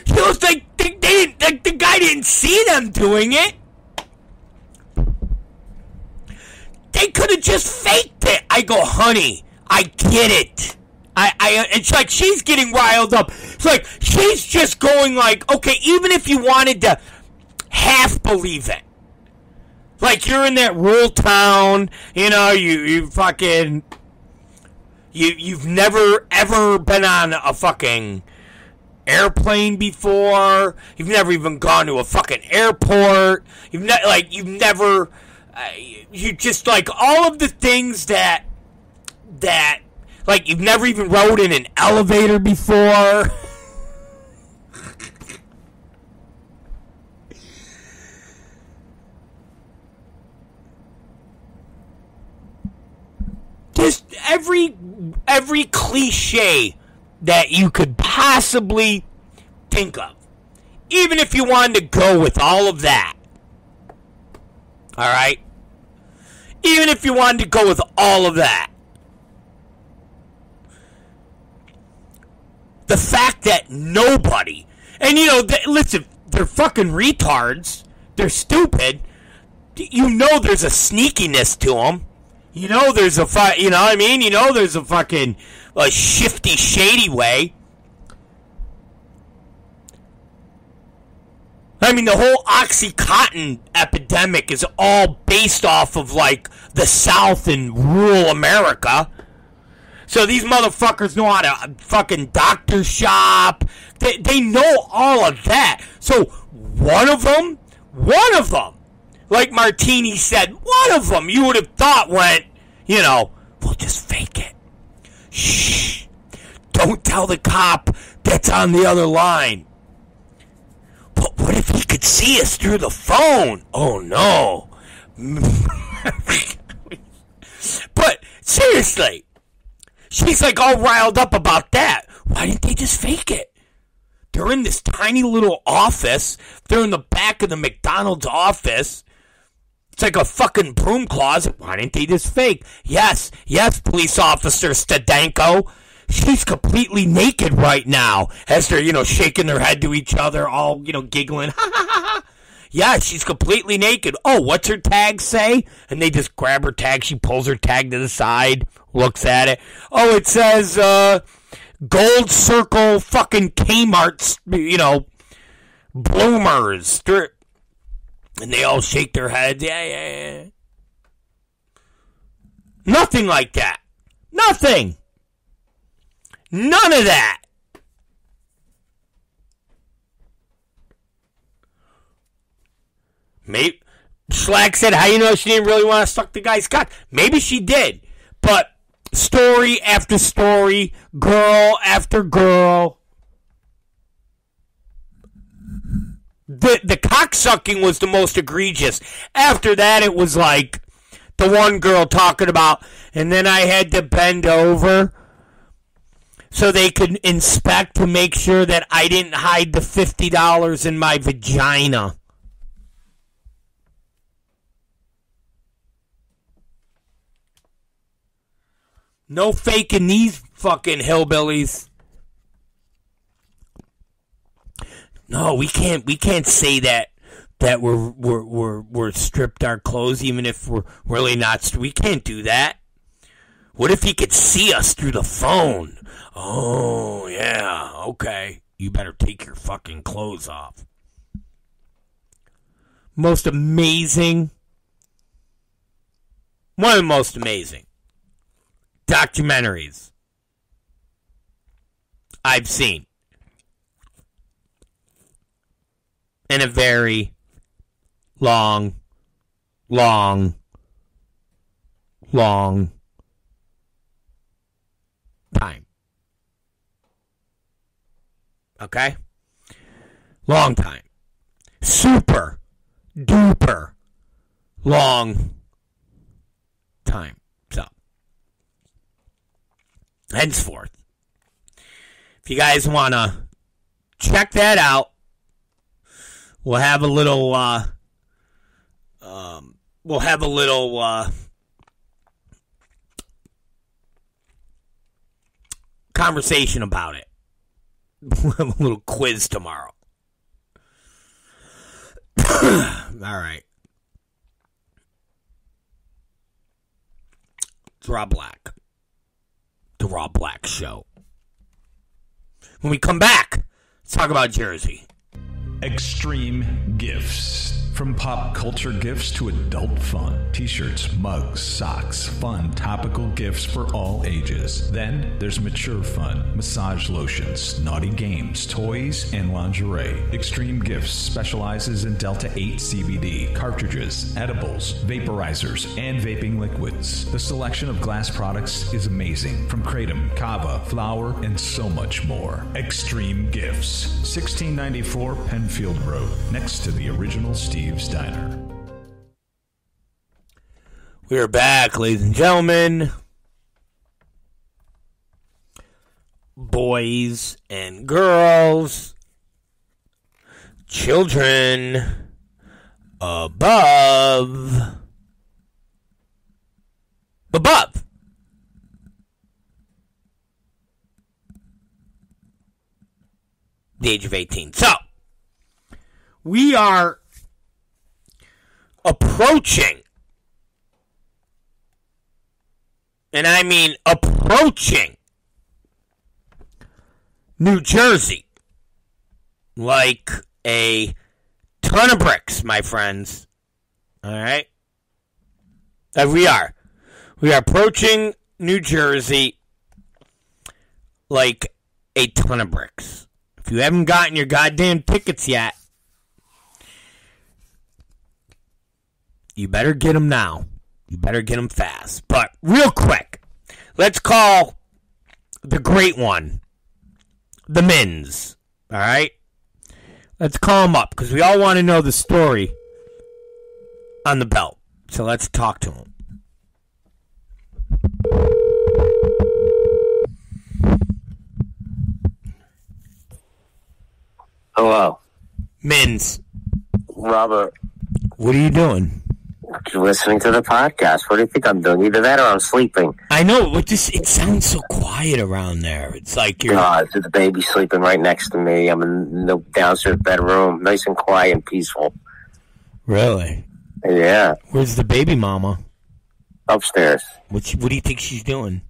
She goes, the guy didn't see them doing it. They could have just faked it. I go, honey, I get it. It's like she's getting riled up. It's like she's just going like, okay, even if you wanted to half believe it, like you're in that rural town, you fucking, you've never ever been on a fucking airplane before. You've never even gone to a fucking airport. You just like all of the things that like you've never even rode in an elevator before. Just every cliche that you could possibly think of. Even if you wanted to go with all of that. Alright? Even if you wanted to go with all of that. The fact that nobody, and listen, they're fucking retards. They're stupid. There's a sneakiness to them. There's a there's a fucking shifty, shady way. I mean, the whole Oxycontin epidemic is all based off of, like, the South and rural America. So these motherfuckers know how to fucking doctor shop. They know all of that. So one of them, like Martini said, one of them you would have thought went, we'll just fake it. Shh. Don't tell the cop that's on the other line. But what if he could see us through the phone? Oh, no. But seriously, she's like all riled up about that. Why didn't they just fake it? They're in this tiny little office. They're in the back of the McDonald's office. It's like a fucking broom closet. Why didn't they just fake? Yes, police officer Stadenko. She's completely naked right now as they're, shaking their head to each other, all, giggling. Ha, ha, ha, ha. Yeah, she's completely naked. Oh, what's her tag say? And they just grab her tag. She pulls her tag to the side, looks at it. Oh, it says, Gold Circle fucking Kmart's, bloomers. And they all shake their heads. Yeah. Nothing like that. Nothing. None of that. Maybe Slack said, how you know she didn't really want to suck the guy's cock? Maybe she did. But story after story, girl after girl. The cocksucking was the most egregious. After that, it was like the one girl talking about, and then I had to bend over so they could inspect to make sure that I didn't hide the $50 in my vagina. No faking these fucking hillbillies. No, we can't say that we're stripped our clothes even if we're really not. We can't do that. What if he could see us through the phone? Oh, yeah, okay. You better take your fucking clothes off. Most amazing. One of the most amazing documentaries I've seen. in a very long time. Okay? Long time. Super duper long time. So, henceforth, if you guys want to check that out, we'll have a little conversation about it. We'll have a little quiz tomorrow. All right. It's Rob Black. The Rob Black Show. When we come back, let's talk about Jersey. Extreme Gifts. From pop culture gifts to adult fun. T-shirts, mugs, socks, fun, topical gifts for all ages. Then there's mature fun. Massage lotions, naughty games, toys, and lingerie. Extreme Gifts specializes in Delta 8 CBD, cartridges, edibles, vaporizers, and vaping liquids. The selection of glass products is amazing. From kratom, kava, flower, and so much more. Extreme Gifts. 1694 Penfield Road, next to the original Steve's Diner. We're back, ladies and gentlemen. Boys and girls. Children above the age of 18. So, we are approaching, and I mean approaching, New Jersey like a ton of bricks, my friends. All right? We are approaching New Jersey like a ton of bricks. If you haven't gotten your goddamn tickets yet, you better get them now. You better get them fast. But real quick, let's call the great one, the Mins. All right? Let's call him up because we all want to know the story on the belt. So let's talk to him. Hello. Mins. Robert. What are you doing? Listening to the podcast. What do you think I'm doing? Either that or I'm sleeping. I know, but it sounds so quiet around there. It's like you're... the baby's sleeping right next to me. I'm in the downstairs bedroom. Nice and quiet and peaceful. Really? Yeah. Where's the baby mama? Upstairs. What do you think she's doing?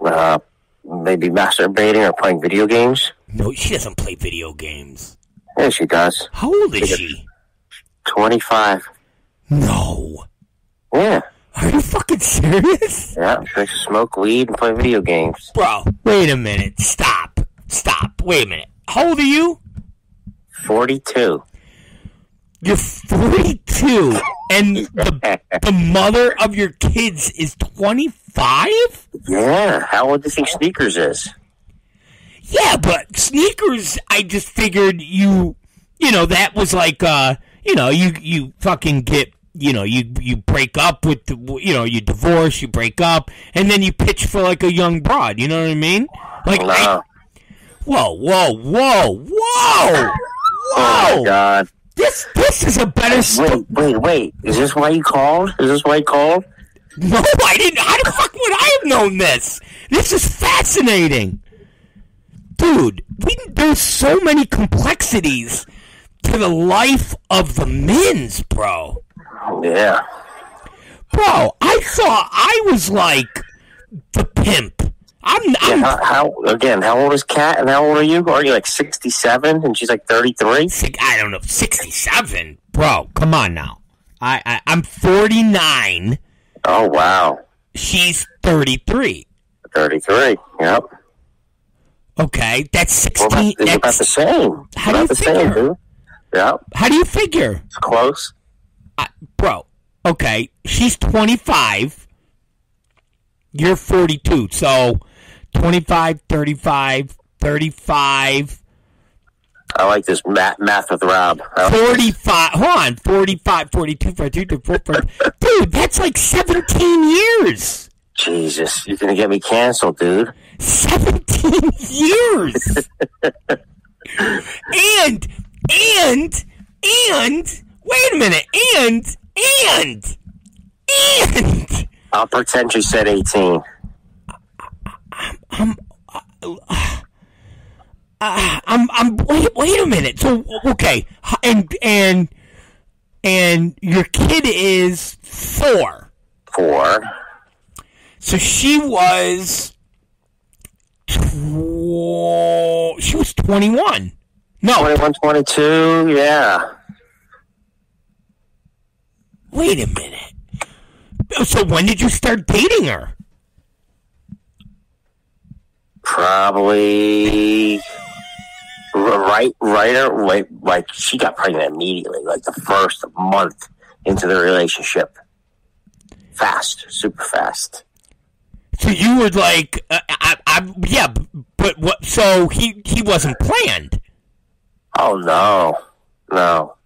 Maybe masturbating or playing video games. No, she doesn't play video games. Yeah, she does. How old is she? 25. No. Yeah. Are you fucking serious? Yeah, she likes to smoke weed and play video games. Bro, wait a minute. Stop. Wait a minute. How old are you? 42. You're 42, and the mother of your kids is 25? Yeah. How old do you think Sneakers is? Yeah, but Sneakers, I just figured that was like, you fucking get, you break up with, you divorce, you break up, and then you pitch for like a young broad, you know what I mean? Like, no. Whoa. Oh my God. This is a better Wait. Is this why you called? No, I didn't. How the fuck would I have known this? This is fascinating. Dude, there's so many complexities to the life of the Mins, bro. Yeah. Bro, I thought I was like the pimp. How old is Kat and how old are you? Are you like 67 and she's like 33? I don't know, 67? Bro, come on now. I'm 49. Oh, wow. She's 33. 33, yep. Okay, that's 16. It's about the same. How do you figure? Dude. Yeah. How do you figure? It's close. Bro, okay, she's 25. You're 42. So 25, 35, 35. I like this math with Rob. 45. Hold on. 45, 42, 43, 44. Dude, that's like 17 years. Jesus, you're going to get me canceled, dude. 17 years. and, wait a minute. And. I'll pretend you said 18. Wait a minute. So, okay. And your kid is 4. 4. So she was 21. No. 21, 22, yeah. Wait a minute. So when did you start dating her? Probably right, like she got pregnant immediately, like the first month into the relationship. Fast, super fast. So you were like, yeah, but what? So he wasn't planned. Oh no. No.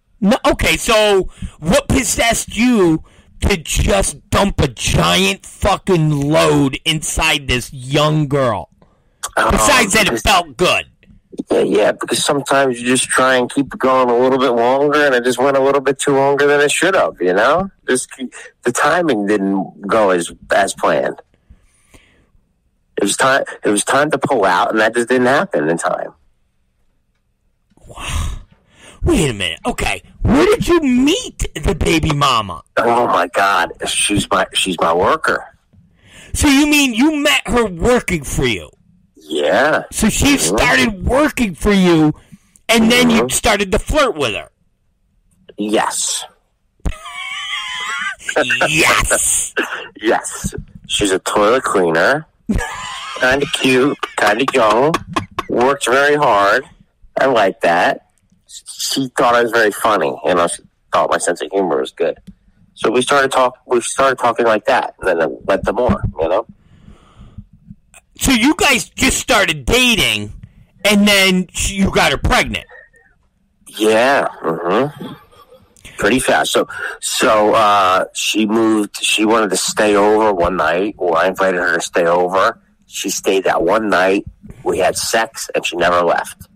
Okay, so what possessed you to just dump a giant fucking load inside this young girl? Besides that, it felt good. Yeah, because sometimes you just try and keep it going a little bit longer, and it just went a little bit too longer than it should have. You know, the timing didn't go as planned. It was time. It was time to pull out, and that just didn't happen in time. Wow. Wait a minute. Okay, where did you meet the baby mama? Oh my God, she's my worker. So you mean you met her working for you? Yeah. So she started working for you, and then you started to flirt with her. Yes. Yes. Yes. She's a toilet cleaner. Kind of cute, kind of young. Works very hard. I like that. She thought I was very funny. You know, she thought my sense of humor was good. So we started talking like that, and then it led to more. You know. So you guys just started dating, and then you got her pregnant. Yeah. Pretty fast. So she moved. She wanted to stay over one night. Well, I invited her to stay over. She stayed that one night. We had sex, and she never left.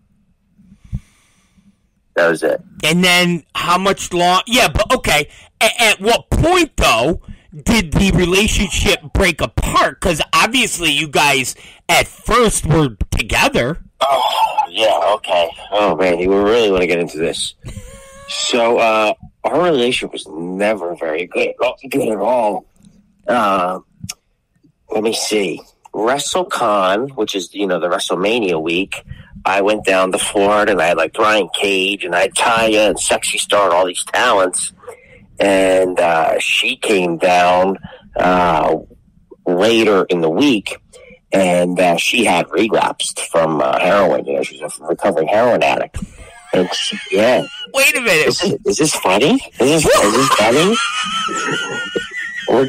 That was it. And then how much long? Yeah, but okay. At what point, though, did the relationship break apart? Because obviously you guys at first were together. Oh, yeah, okay. Oh, man, you really want to get into this. So, our relationship was never very good at all. Let me see. WrestleCon, which is, the WrestleMania week, I went down to Florida, and I had, Brian Cage, and I had Taya and Sexy Star and all these talents. And she came down later in the week, and she had relapsed from heroin. She's a recovering heroin addict. And yeah. Wait a minute. Is this funny? Is this funny? We're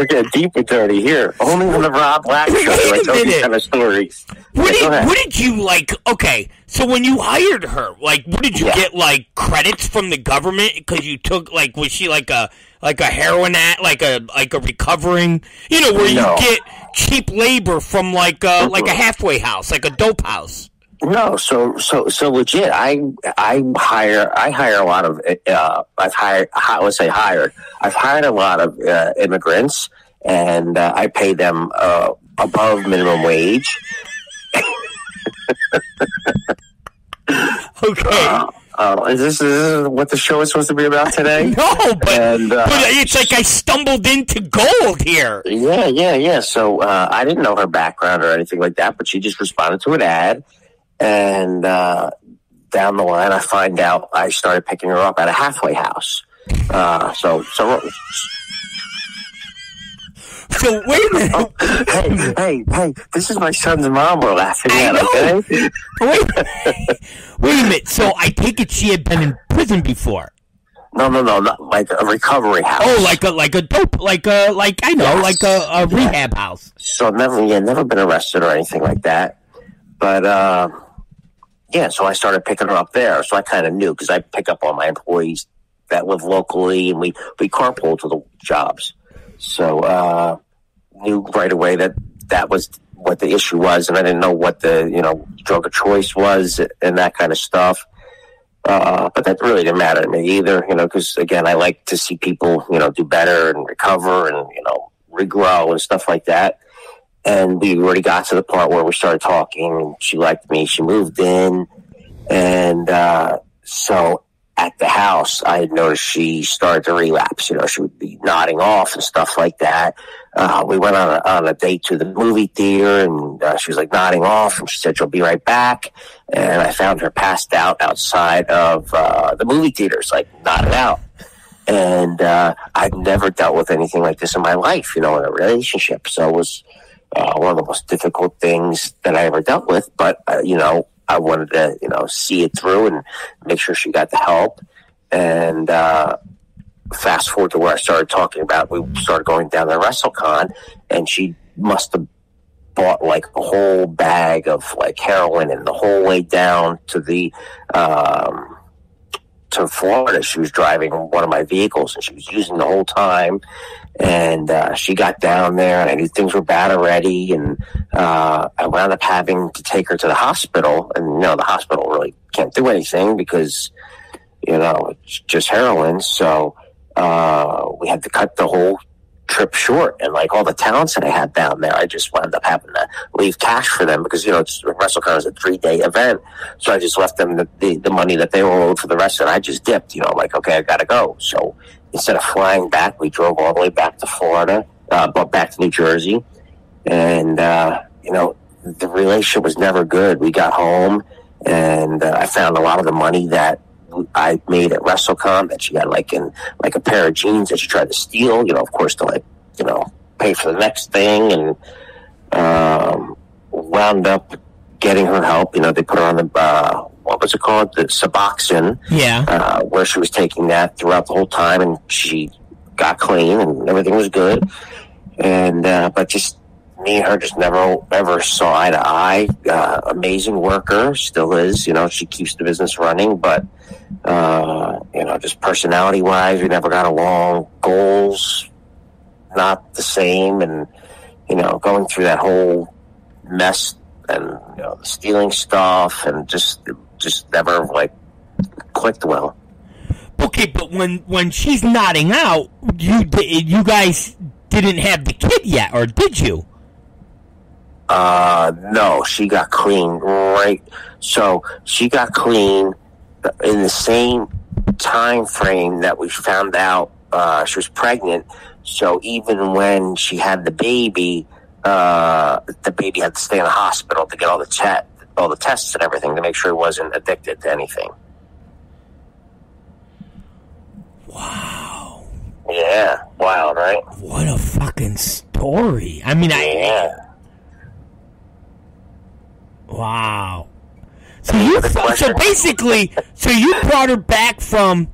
getting deep and dirty here. Only on the Rob Black show do I tell these kind of stories. What did you like? Okay, so when you hired her, what did you get? Credits from the government because you took was she like a heroin like a recovering where you get cheap labor from like a halfway house, like a dope house? No, so legit. I hire a lot of. I've hired a lot of immigrants, and I pay them above minimum wage. Okay. Is this what the show is supposed to be about today? No, but it's like I stumbled into gold here. Yeah. So I didn't know her background or anything like that, but she just responded to an ad. And down the line, I find out I started picking her up at a halfway house. So wait a minute. Hey! This is my son's mom we're laughing at. Okay. Wait a minute. So I take it she had been in prison before. No, not like a recovery house. Oh, like a dope, like a rehab house. So never been arrested or anything like that. But so I started picking her up there. So I kind of knew because I pick up all my employees that live locally, and we carpool to the jobs. So knew right away that was what the issue was, and I didn't know what the drug of choice was and that kind of stuff. But that really didn't matter to me either, because again, I like to see people, do better and recover and, regrow and stuff like that. And we already got to the part where we started talking, and she liked me. She moved in. And so at the house, I had noticed she started to relapse. She would be nodding off and stuff like that. We went on a date to the movie theater, and she was like nodding off, and she said she'll be right back. And I found her passed out outside of the movie theaters, like nodded out. And I've never dealt with anything like this in my life, in a relationship. So it was one of the most difficult things that I ever dealt with. But, I wanted to, see it through and make sure she got the help. And fast forward to where I started talking about, we started going down to WrestleCon, and she must have bought like a whole bag of like heroin, and the whole way down to to Florida, she was driving one of my vehicles, and she was using the whole time. And she got down there, and I knew things were bad already, and I wound up having to take her to the hospital. And the hospital really can't do anything because it's just heroin. So we had to cut the whole trip short, and like all the talents that I had down there, I just wound up having to leave cash for them because WrestleCon is a 3-day event. So I just left them the money that they were owed for the rest, and I just dipped. Like, okay, I gotta go. So instead of flying back, we drove all the way back to Florida, but back to New Jersey. And, the relationship was never good. We got home, and I found a lot of the money that I made at WrestleCon that she had in a pair of jeans that she tried to steal, of course, to pay for the next thing. And wound up getting her help. They put her on the, what was it called? The Suboxone. Yeah. Where she was taking that throughout the whole time, and she got clean and everything was good. And, but just me and her just never ever saw eye to eye. Amazing worker, still is, she keeps the business running, but, just personality wise, we never got along. Goals, not the same. And, going through that whole mess and, the stealing stuff and just never clicked well. Okay, but when she's nodding out, you guys didn't have the kid yet, or did you? No, she got clean, right? So she got clean in the same time frame that we found out she was pregnant. So even when she had the baby had to stay in the hospital to get all the tests and everything to make sure he wasn't addicted to anything. Wow. Yeah, wild, right? What a fucking story. I mean, yeah. Wow. So you brought her back from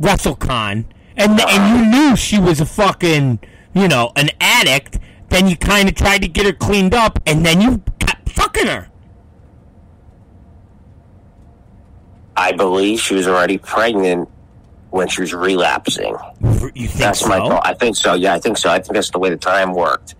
WrestleCon, and you knew she was a fucking, an addict. Then you kind of tried to get her cleaned up, and then you kept fucking her. I believe she was already pregnant when she was relapsing. You think that's so? My thought. I think so. Yeah, I think so. I think that's the way the time worked.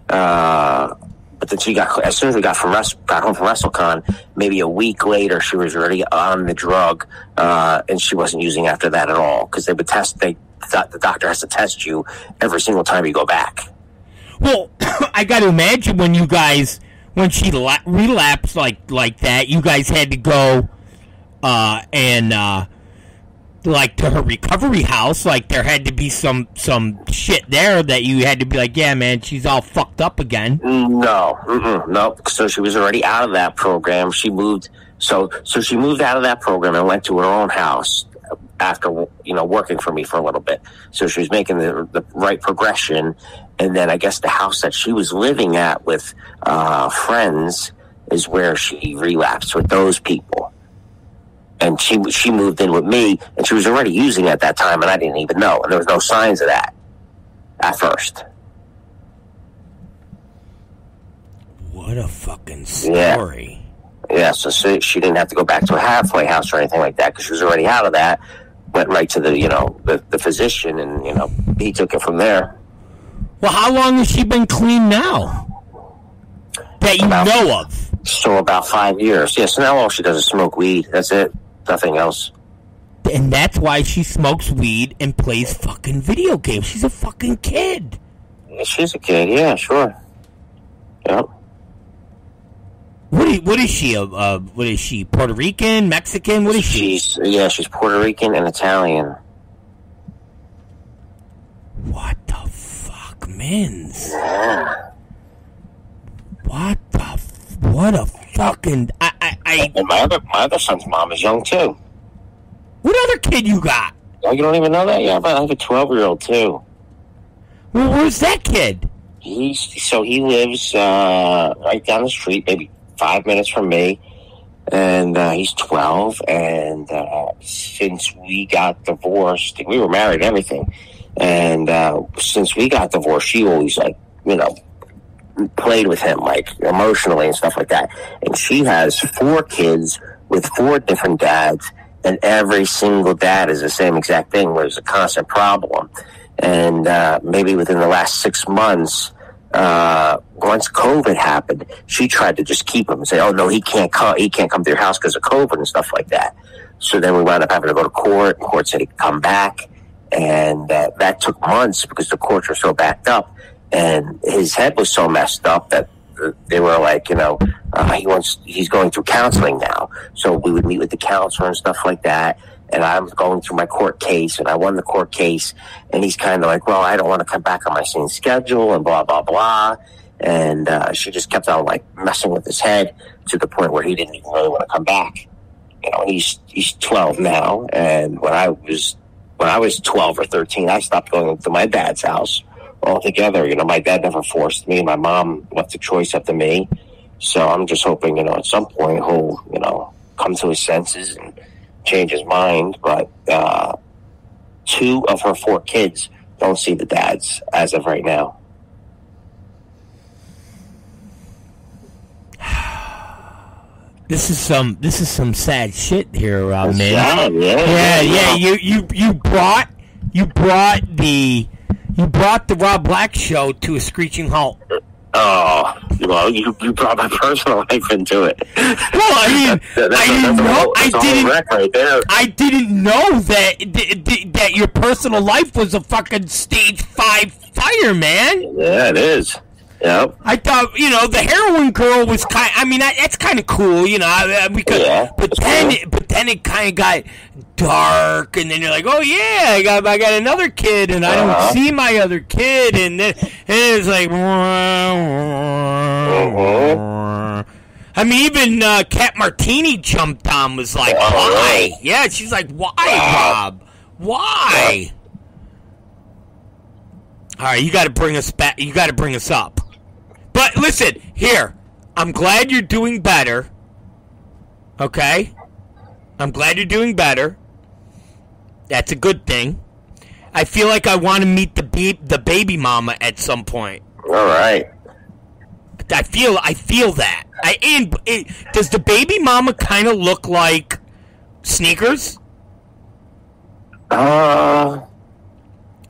But then as soon as we got home from WrestleCon, maybe a week later, she was already on the drug, and she wasn't using after that at all because they would test. The doctor has to test you every single time you go back. Well, I got to imagine when she relapsed like that, you guys had to go to her recovery house. Like there had to be some shit there that you had to be like, yeah, man, she's all fucked up again. No. So she was already out of that program. She moved. So she moved out of that program and went to her own house after working for me for a little bit. So she was making the right progression. And then I guess the house that she was living at with friends is where she relapsed with those people. And she moved in with me, and she was already using it at that time, and I didn't even know. And there was no signs of that at first. What a fucking story. Yeah, so she didn't have to go back to a halfway house or anything like that because she was already out of that. Went right to the physician, and, he took it from there. Well, how long has she been clean now? That you know of? So about 5 years. Yeah, so now all she does is smoke weed. That's it. Nothing else. And that's why she smokes weed and plays fucking video games. She's a fucking kid. Yeah, she's a kid. Yeah, sure. Yep. What is she? What is she? Puerto Rican, Mexican? What is she? She's Puerto Rican and Italian. What the fuck, Mins? Yeah. What a fucking And my other son's mom is young too. What other kid you got? Oh, you don't even know that? Yeah, but I have a 12-year-old too. Well, where's that kid? He lives right down the street, maybe 5 minutes from me, and he's 12. And since we got divorced, we were married and everything. And since we got divorced, she always played with him emotionally and stuff like that. And she has 4 kids with 4 different dads, and every single dad is the same exact thing, where there's a constant problem. And maybe within the last 6 months, once COVID happened, she tried to just keep him and say, "Oh no, he can't come to your house because of COVID and stuff like that." So then we wound up having to go to court. Court said he could come back, and that took months because the courts were so backed up, and his head was so messed up that they were like, he's going through counseling now. So we would meet with the counselor and stuff like that. And I'm going through my court case, and I won the court case. And he's kind of like, well, I don't want to come back on my same schedule, and blah, blah, blah. And she just kept on messing with his head to the point where he didn't even really want to come back. He's 12 now. And when I was 12 or 13, I stopped going to my dad's house altogether. My dad never forced me. My mom left the choice up to me. So I'm just hoping, at some point he'll, come to his senses and change his mind. But 2 of her 4 kids don't see the dads as of right now. This is some sad shit here, man. Yeah. You brought the Rob Black show to a screeching halt. Oh, well, you brought my personal life into it. Well, I didn't know that your personal life was a fucking stage 5 fire, man. Yeah, it is. Yep. I thought, the heroin girl was that's kind of cool, because, but then it kind of got dark, and then you're like, oh yeah, I got another kid, and I don't see my other kid, and then it's like, even Kat Martini jumped on, was like, why? Really? Yeah, she's like, why, Rob? Why? All right, you got to bring us back. You got to bring us up. But listen, here, I'm glad you're doing better. Okay? I'm glad you're doing better. That's a good thing. I feel like I want to meet the baby mama at some point. All right. I feel that. Does the baby mama kind of look like Sneakers?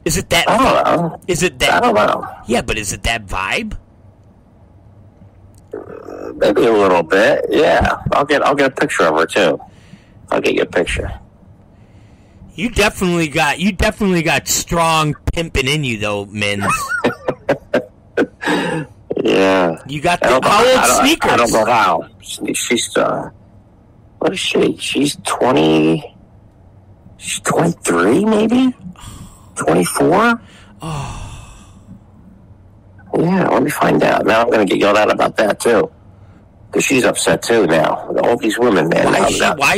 Is it that? I don't know. Is it that? I don't know. Yeah, but is it that vibe? Maybe a little bit. Yeah, I'll get a picture of her too. I'll get you a picture. You definitely got strong pimping in you, though, Mins. Yeah. You got how old Sneakers? I don't know how. She's what is she? She's 20. She's 23, maybe. 24. Oh. Yeah, let me find out. Now I'm going to get yelled at about that too, because she's upset too now. All these women, man. Why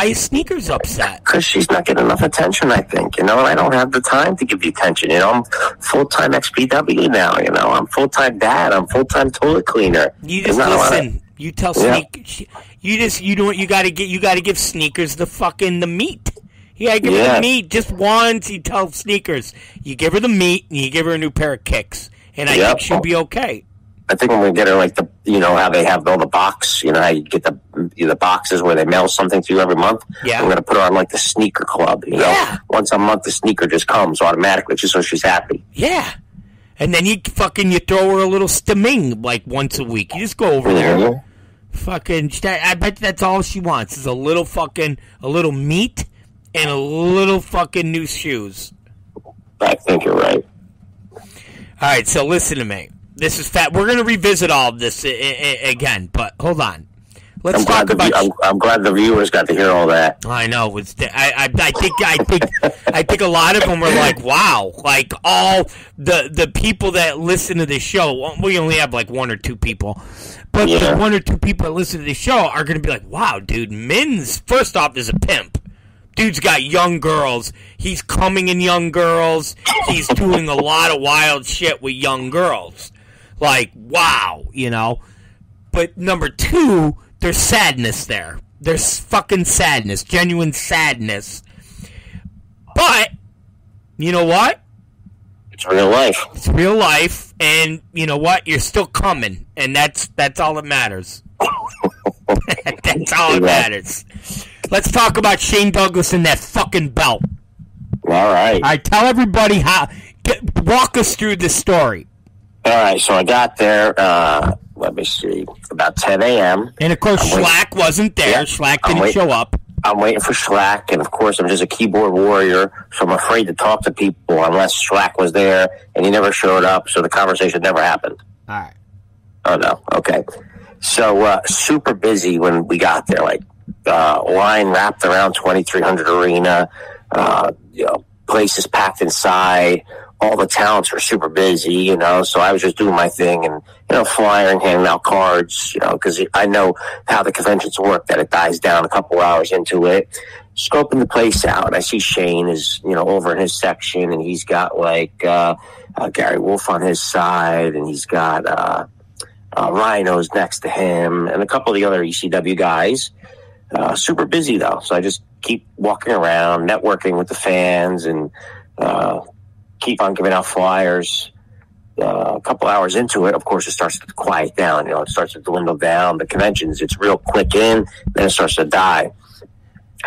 is Sneakers upset? Because she's not getting enough attention, I think. And I don't have the time to give you attention. I'm full-time XPW now. I'm full-time dad. I'm full-time toilet cleaner. You just listen. You tell Sneak. You gotta give Sneakers the meat. You gotta give her the meat just once. You tell Sneakers. You give her the meat and you give her a new pair of kicks, and I think she'll be okay. I think I'm gonna get her like how they have all the box. You know how you get the boxes where they mail something to you every month. Yeah. I'm gonna put her on like the sneaker club. You know, once a month the sneaker just comes automatically, just so she's happy. Yeah. And then you throw her a little stimming like once a week. You just go over there. Fucking, I bet that's all she wants is a little meat and a little fucking new shoes. I think you're right. All right, so listen to me. This is fat. We're going to revisit all of this again, but hold on. Let's talk about. I'm glad the viewers got to hear all that. I know. I think a lot of them were like, "Wow!" Like all the people that listen to the show. We only have like one or two people, but the one or two people that listen to the show are going to be like, "Wow, dude! Min's first off is a pimp. Dude's got young girls. He's coming in young girls. He's doing a lot of wild shit with young girls. Like, wow, you know." But number two, there's sadness there. There's fucking sadness, genuine sadness. But, you know what? It's real life. It's real life, and you know what? You're still coming, and that's all that matters. That's all that matters. Let's talk about Shane Douglas and that fucking belt. All right. All right, tell everybody walk us through this story. All right, so I got there, let me see, about 10 a.m. And, of course, Schlack wasn't there. Yeah, Schlack didn't show up. I'm waiting for Schlack, and, of course, I'm just a keyboard warrior, so I'm afraid to talk to people unless Schlack was there, and he never showed up, so the conversation never happened. All right. Oh, no. Okay. So, super busy when we got there, like, line wrapped around 2300 Arena, places packed inside. All the talents were super busy, so I was just doing my thing and, flying, handing out cards, because I know how the conventions work, that it dies down a couple hours into it. Scoping the place out, and I see Shane is, over in his section, and he's got, like, Gary Wolf on his side, and he's got Rhinos next to him, and a couple of the other ECW guys. Super busy, though, so I just keep walking around, networking with the fans, and keep on giving out flyers. A couple hours into it, of course, it starts to quiet down. It starts to dwindle down. The conventions, it's real quick in, then it starts to die.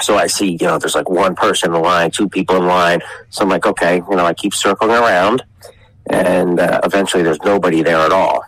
So I see, there's like one person in the line, two people in line. So I'm like, okay, I keep circling around, and eventually there's nobody there at all.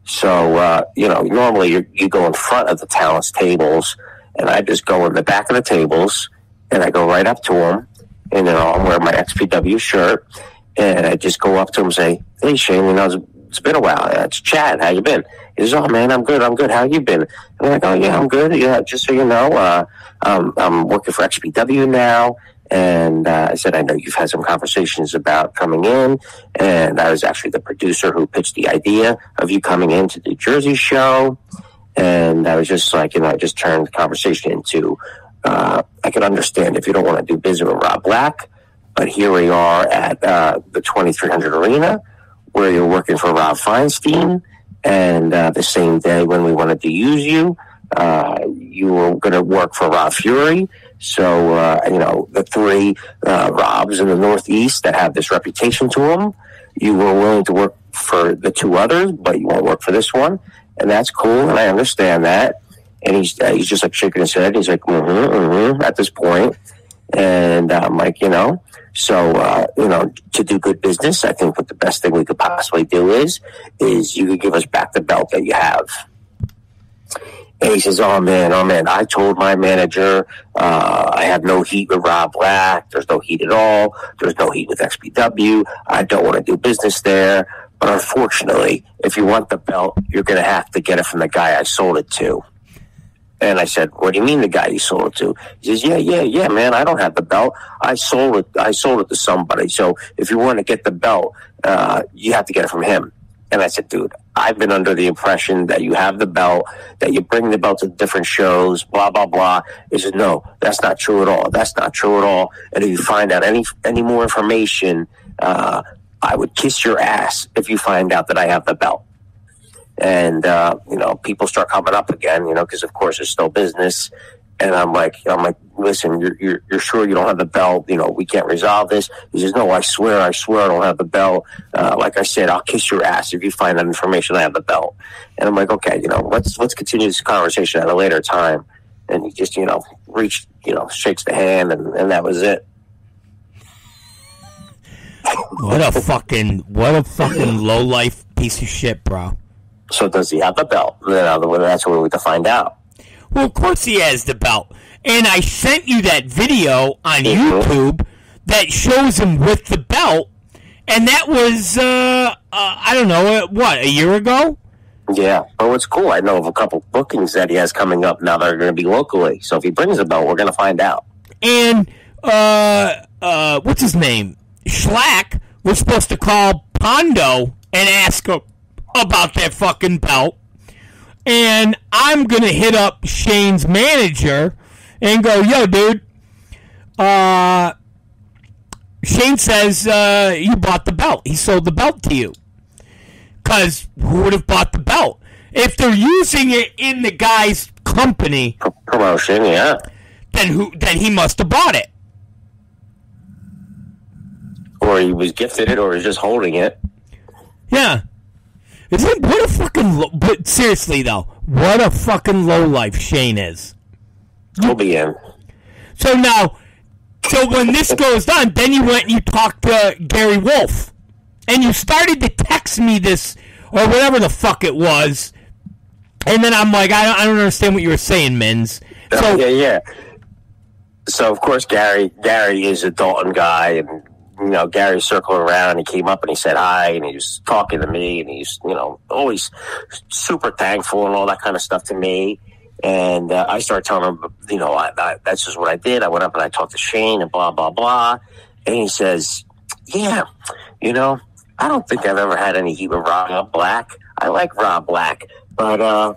So, normally you go in front of the talents tables, and I just go in the back of the tables, and I go right up to them, and I'm wearing my XPW shirt. And I just go up to him and say, "Hey, Shane, it's been a while. It's Chad. How you been?" He says, "Oh, man, I'm good. How you been?" And I'm like, "Oh, yeah, I'm good. Yeah, just so you know, I'm working for XPW now." And I said, "I know you've had some conversations about coming in. And I was actually the producer who pitched the idea of you coming into the Jersey show." And I was just like, I just turned the conversation into, I can understand if you don't want to do business with Rob Black. But here we are at the 2300 Arena, where you're working for Rob Feinstein, and the same day when we wanted to use you, you were going to work for Rob Fury. So, the three Robs in the Northeast that have this reputation to them, you were willing to work for the two others, but you won't work for this one, and that's cool, and I understand that. And he's just like shaking his head. He's like, at this point. And I'm like, so, to do good business, I think what the best thing we could possibly do is you could give us back the belt that you have. And he says, oh man, I told my manager, I have no heat with Rob Black. There's no heat at all. There's no heat with XPW. I don't want to do business there. But unfortunately, if you want the belt, you're going to have to get it from the guy I sold it to. And I said, what do you mean the guy you sold it to? He says, yeah, man, I don't have the belt. I sold it to somebody. So if you want to get the belt, you have to get it from him. And I said, dude, I've been under the impression that you have the belt, that you bring the belt to different shows, blah, blah, blah. He says, no, that's not true at all. That's not true at all. And if you find out any more information, I would kiss your ass if you find out that I have the belt. And, people start coming up again, because of course it's still business. And I'm like, listen, you're sure you don't have the belt? We can't resolve this. He says, no, I swear I don't have the belt. Like I said, I'll kiss your ass if you find that information. I have the belt. And I'm like, okay, let's continue this conversation at a later time. And he just, shakes the hand, and that was it. What a fucking low life piece of shit, bro. So does he have the belt? That's what we have to find out. Well, of course he has the belt. And I sent you that video on YouTube that shows him with the belt. And that was, I don't know, a year ago? Yeah. But what's cool, I know of a couple bookings that he has coming up now that are going to be locally. So if he brings the belt, we're going to find out. And, what's his name? Schlack was supposed to call Pondo and ask him about that fucking belt. And I'm going to hit up Shane's manager and go, yo, dude, Shane says you bought the belt. He sold the belt to you. Because who would have bought the belt? If they're using it in the guy's company. Promotion, yeah. Then he must have bought it. Or he was gifted it, or he's just holding it. Yeah. What a fucking... But seriously, though, what a fucking lowlife Shane is. He'll be in. So when this goes on, then you went and you talked to Gary Wolf. And you started to text me this, or whatever the fuck it was. And then I'm like, I don't understand what you were saying, Mins. So, yeah. So, of course, Gary is a Dalton guy, and... Gary's circling around. He came up and he said hi, and he was talking to me, and he's, always super thankful and all that kind of stuff to me. And I started telling him, that's just what I did. I went up and I talked to Shane and blah, blah, blah. And he says, yeah, I don't think I've ever had any heat with Rob Black. I like Rob Black. But,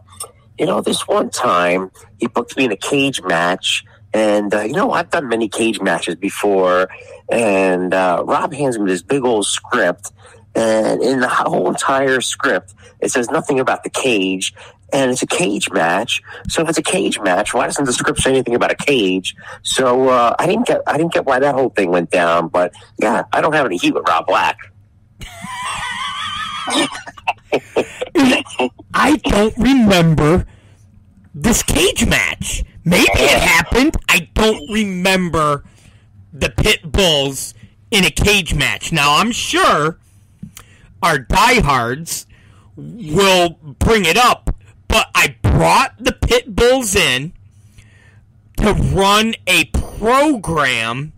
this one time he booked me in a cage match. And, I've done many cage matches before, and Rob hands me this big old script, and in the whole entire script, it says nothing about the cage, and it's a cage match. So if it's a cage match, why doesn't the script say anything about a cage? So I didn't get why that whole thing went down, but yeah, I don't have any heat with Rob Black. I don't remember this cage match. Maybe it happened. I don't remember the pit bulls in a cage match. Now, I'm sure our diehards will bring it up, but I brought the pit bulls in to run a program.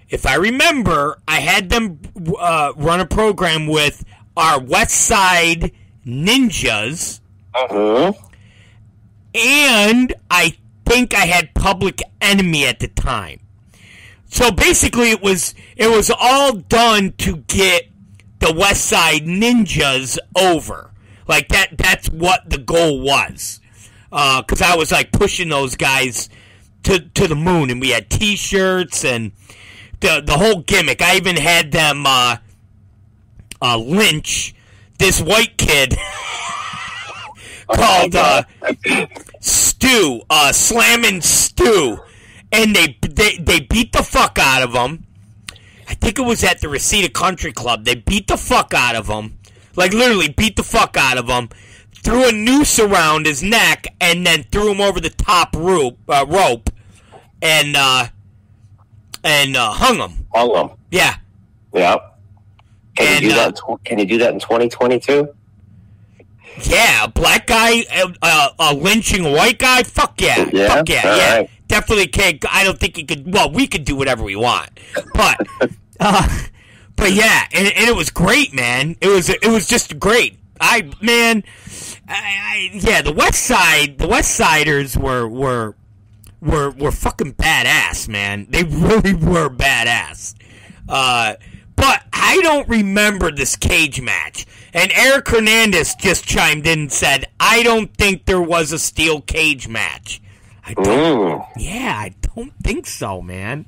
If I remember, I had them run a program with our West Side Ninjas. Uh-huh. And I think I had Public Enemy at the time. So basically it was all done to get the West Side Ninjas over. Like that's what the goal was. Cause I was like pushing those guys to the moon, and we had t-shirts and the whole gimmick. I even had them lynch this white kid called Stu, Slammin' Stu, and they beat the fuck out of him. I think it was at the Reseda Country Club. They beat the fuck out of him, like literally beat the fuck out of him. Threw a noose around his neck and then threw him over the top rope, and hung him. Hung him. Yeah. Yep. Can you do that? Can you do that in 2022? Yeah, a black guy lynching a white guy? Fuck yeah. Fuck yeah. Yeah. Right. Definitely can't. I don't think he could. Well, we could do whatever we want. But yeah, and it was great, man. It was just great. The West Siders were fucking badass, man. They really were badass. But I don't remember this cage match. And Eric Hernandez just chimed in and said, I don't think there was a steel cage match. I don't think so, man.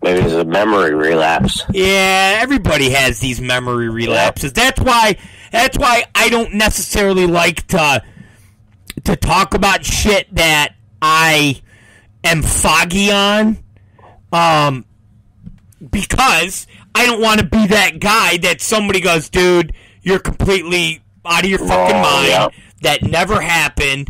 Maybe it's a memory relapse. Yeah, everybody has these memory relapses. That's why That's why I don't necessarily like to talk about shit that I am foggy on, because I don't want to be that guy that somebody goes, dude, you're completely out of your fucking mind. Yeah. That never happened.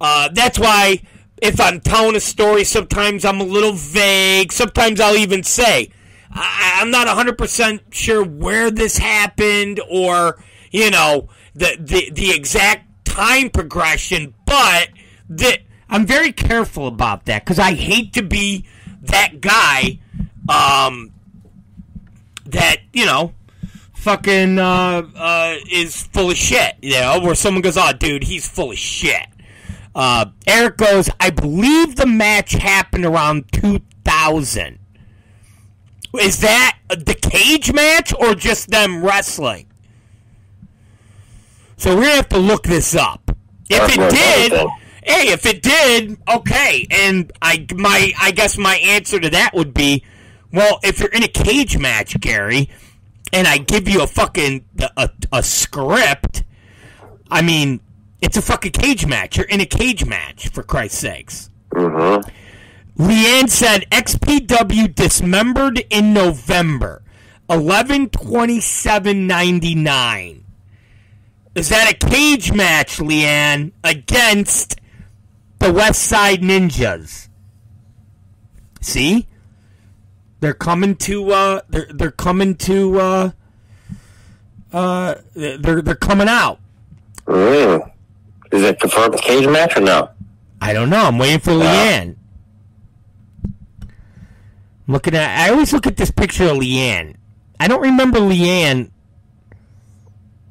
That's why if I'm telling a story, sometimes I'm a little vague. Sometimes I'll even say, I'm not 100% sure where this happened or, the exact time progression, but I'm very careful about that because I hate to be that guy that, fucking is full of shit, where someone goes, oh, dude, he's full of shit. Eric goes, I believe the match happened around 2000. Is that the cage match or just them wrestling? So we're going to have to look this up. If it did, okay. And I guess my answer to that would be, well, if you're in a cage match, Gary, and I give you a fucking a script, I mean, it's a fucking cage match. You're in a cage match, for Christ's sakes. Mm-hmm. Leanne said XPW dismembered in November, 11/27/99. Is that a cage match, Leanne, against the West Side Ninjas? See? They're coming to they're coming to they're coming out. Is it confirmed cage match or no? I don't know. I'm waiting for Leanne. I always look at this picture of Leanne. I don't remember Leanne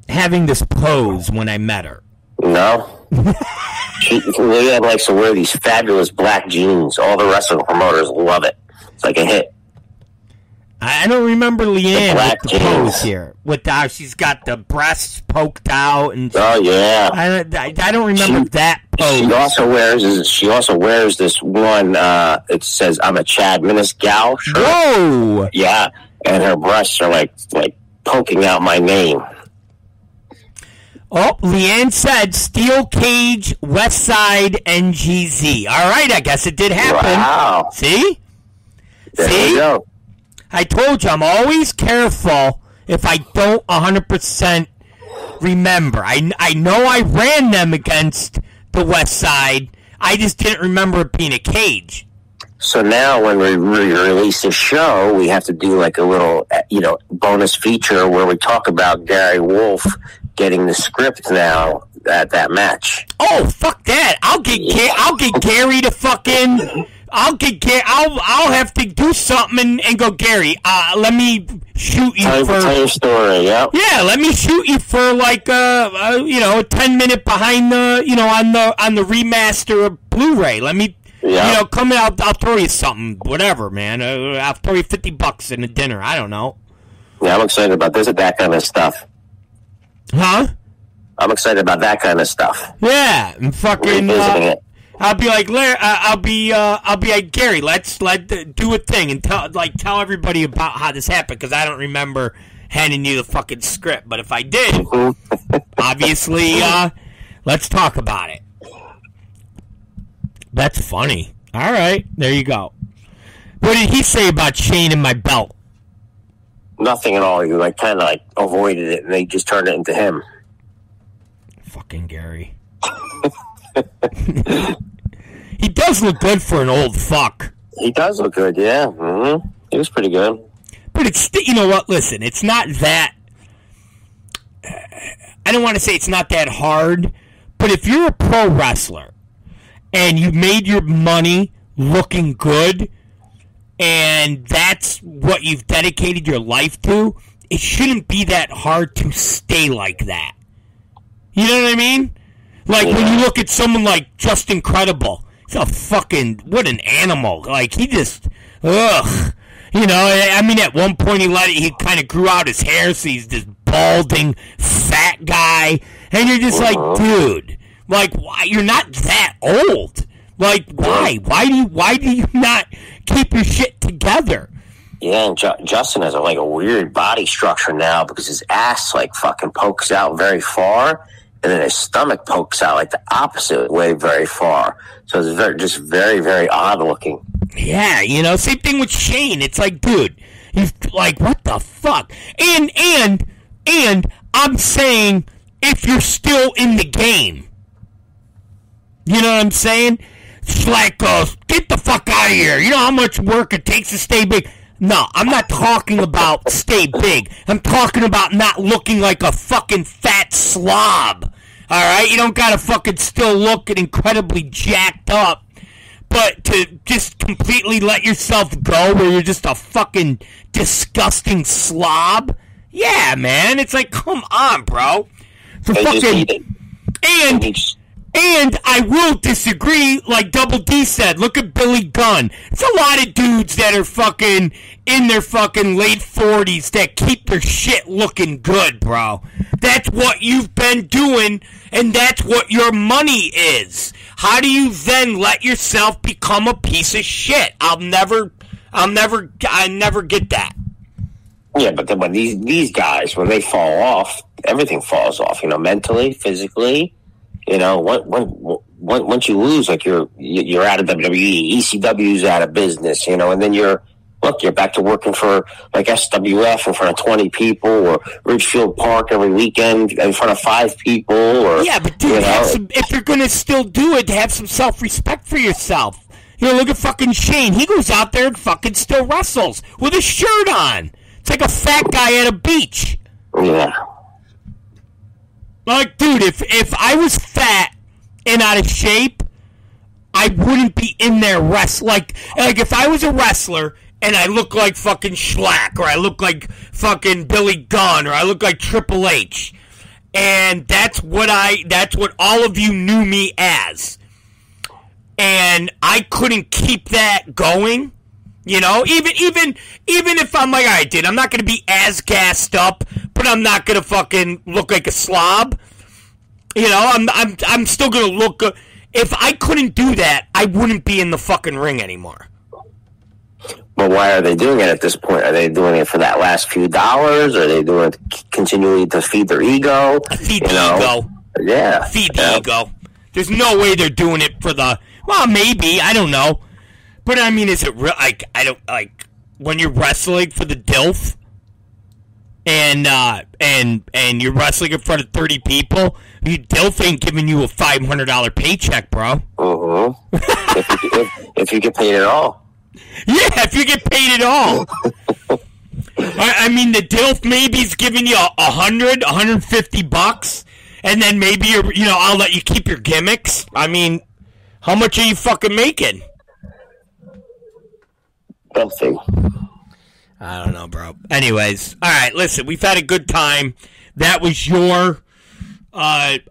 having this pose when I met her. No. Leanne likes to wear these fabulous black jeans. All the wrestling promoters love it. It's like a hit. I don't remember Leanne with the jeans. pose here. With how she's got the breasts poked out and. Oh yeah. I don't remember that pose. She also wears this one. It says "I'm a Chad Minusgal" shirt. Whoa. Yeah, and her breasts are like poking out my name. Oh, Leanne said Steel Cage, West Side, NGZ. All right, I guess it did happen. Wow. See? There we go. I told you, I'm always careful if I don't 100% remember. I know I ran them against the West Side. I just didn't remember it being a cage. So now when we release the show, we have to do like a little, bonus feature where we talk about Gary Wolf getting the script now at that match. Oh, fuck that. I'll get Gary to fucking... I'll have to do something and go, Gary, let me shoot you Tell your story, yeah. Yeah, let me shoot you for like a 10-minute behind the on the remaster of Blu-ray. Let me come in, I'll throw you something, whatever, man. I'll throw you $50 in a dinner. I don't know. Yeah, I'm excited about that kind of stuff. Huh? I'm excited about that kind of stuff. Yeah, and fucking Revisiting it. I'll be like, I'll be like, Gary, let's do a thing and tell everybody about how this happened, because I don't remember handing you the fucking script. But if I did, obviously, let's talk about it. That's funny. All right, there you go. What did he say about Shane and my belt? Nothing at all. He kind of avoided it, and they just turned it into him. Fucking Gary. He does look good for an old fuck. He does look good, yeah. Mm-hmm. He was pretty good. But it's, you know what, listen, it's not that... I don't want to say it's not that hard, but if you're a pro wrestler and you made your money looking good and that's what you've dedicated your life to, it shouldn't be that hard to stay like that. You know what I mean? Like, when you look at someone like Just Incredible, he's a fucking, what an animal. Like, he just, ugh. You know, I mean, at one point he kind of grew out his hair, so he's this balding, fat guy. And you're just like, dude, like, why? You're not that old. Like, why? Why do you not keep your shit together? Yeah, and Justin has like a weird body structure now because his ass like fucking pokes out very far, and then his stomach pokes out like the opposite way very far. So it's just very, very odd looking. Yeah, you know, same thing with Shane. It's like, dude, he's like, what the fuck? And I'm saying, if you're still in the game, you know what I'm saying? Slack goes, get the fuck out of here. You know how much work it takes to stay big? No, I'm not talking about stay big. I'm talking about not looking like a fucking fat slob. All right? You don't gotta fucking still look incredibly jacked up. But to just completely let yourself go where you're just a fucking disgusting slob? Yeah, man. It's like, come on, bro. For fucking... And I will disagree, like Double D said. Look at Billy Gunn. It's a lot of dudes that are fucking in their fucking late 40s that keep their shit looking good, bro. That's what you've been doing, and that's what your money is. How do you then let yourself become a piece of shit? I never get that. Yeah, but then when these guys, when they fall off, everything falls off. You know, mentally, physically. You know, once you lose, like you're out of WWE, ECW's out of business. You know, and then you're back to working for like SWF in front of 20 people, or Ridgefield Park every weekend in front of 5 people. Or yeah, but dude, if you're gonna still do it, have some self-respect for yourself. You know, look at fucking Shane. He goes out there and fucking still wrestles with a shirt on. It's like a fat guy at a beach. Yeah. Like, dude, if I was fat and out of shape, I wouldn't be in there like if I was a wrestler and I look like fucking Schlack, or I look like fucking Billy Gunn, or I look like Triple H, and that's what all of you knew me as, and I couldn't keep that going. You know, even if I'm like, all right, dude, I'm not going to be as gassed up, but I'm not going to fucking look like a slob. You know, I'm still going to look. If I couldn't do that, I wouldn't be in the fucking ring anymore. But why are they doing it at this point? Are they doing it for that last few dollars? Are they doing it continually to feed their ego? Feed the ego. Yeah. Feed the ego. There's no way they're doing it for the. Well, maybe, I don't know. But I mean, is it real? Like, I don't like when you're wrestling for the DILF, and you're wrestling in front of 30 people. You DILF ain't giving you a $500 paycheck, bro. If you get paid at all. Yeah, if you get paid at all. I mean, the DILF maybe's giving you $150, and then maybe I'll let you keep your gimmicks. I mean, how much are you fucking making? Something. I don't know, bro. Anyways, all right. Listen, we've had a good time. That was your belt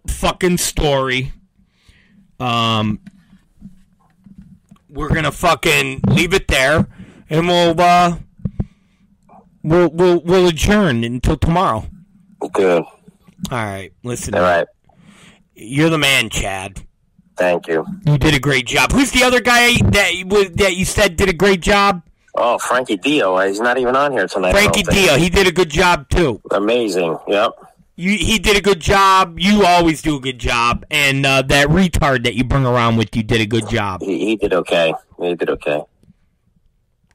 fucking story. We're gonna fucking leave it there, and we'll adjourn until tomorrow. Good. All right. Listen. All right. You're the man, Chad. Thank you. You did a great job. Who's the other guy that you said did a great job? Oh, Frankie Dio. He's not even on here tonight. Frankie Dio. He did a good job, too. Amazing. Yep. He did a good job. You always do a good job. And that retard that you bring around with you did a good job. He did okay. He did okay.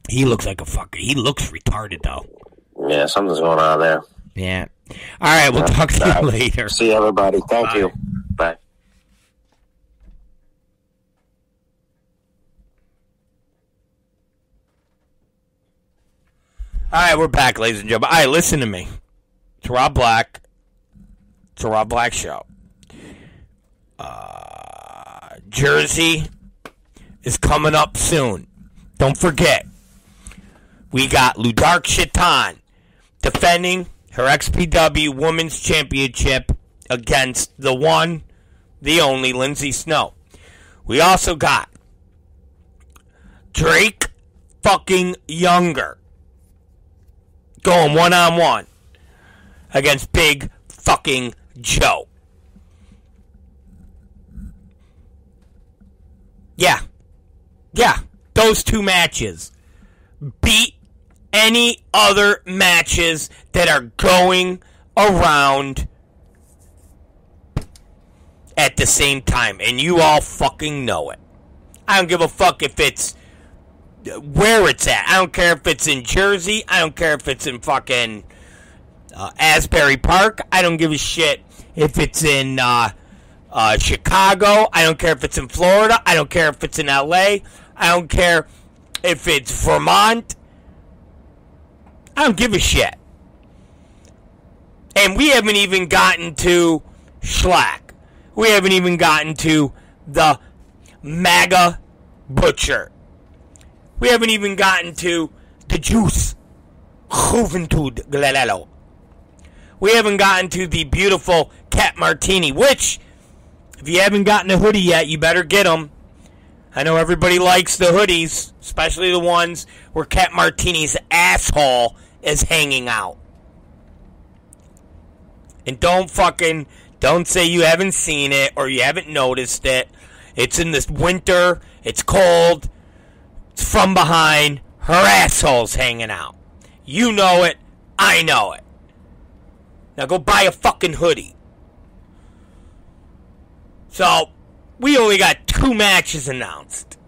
He looks like a fucker. He looks retarded, though. Yeah, something's going on there. Yeah. All right, we'll talk to you later. See you, everybody. Thank you. Bye. All right, we're back, ladies and gentlemen. All right, listen to me. It's Rob Black. It's a Rob Black show. Jersey is coming up soon. Don't forget, we got Ludark Shaitan defending her XPW Women's Championship against the one, the only Lindsay Snow. We also got Drake fucking Younger going one-on-one against Big fucking Joe. Yeah. those two matches beat any other matches that are going around at the same time. And you all fucking know it. I don't give a fuck if it's where it's at. I don't care if it's in Jersey. I don't care if it's in fucking Asbury Park. I don't give a shit if it's in Chicago. I don't care if it's in Florida. I don't care if it's in LA. I don't care if it's Vermont. I don't give a shit. And we haven't even gotten to Schlack. We haven't even gotten to the MAGA Butcher. We haven't even gotten to the Juice Juventud Galelo. We haven't gotten to the beautiful Cat Martini, which, if you haven't gotten a hoodie yet, you better get them. I know everybody likes the hoodies, especially the ones where Cat Martini's asshole is hanging out. And don't say you haven't seen it or you haven't noticed it. It's in this winter. It's cold. It's from behind. Her asshole's hanging out. You know it. I know it. Now go buy a fucking hoodie. So, we only got 2 matches announced.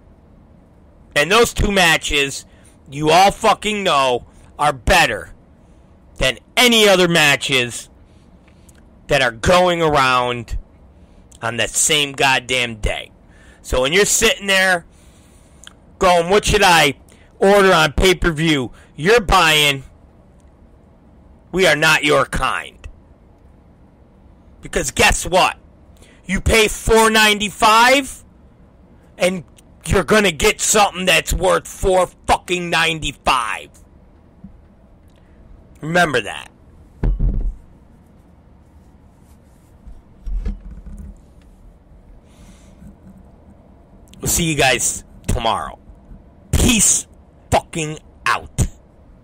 And those 2 matches, you all fucking know, are better than any other matches that are going around on that same goddamn day. So when you're sitting there going, what should I order on pay-per-view? You're buying We Are Not Your Kind. Because guess what? You pay $4.95 and you're going to get something that's worth $4.95. Remember that. We'll see you guys tomorrow. Peace fucking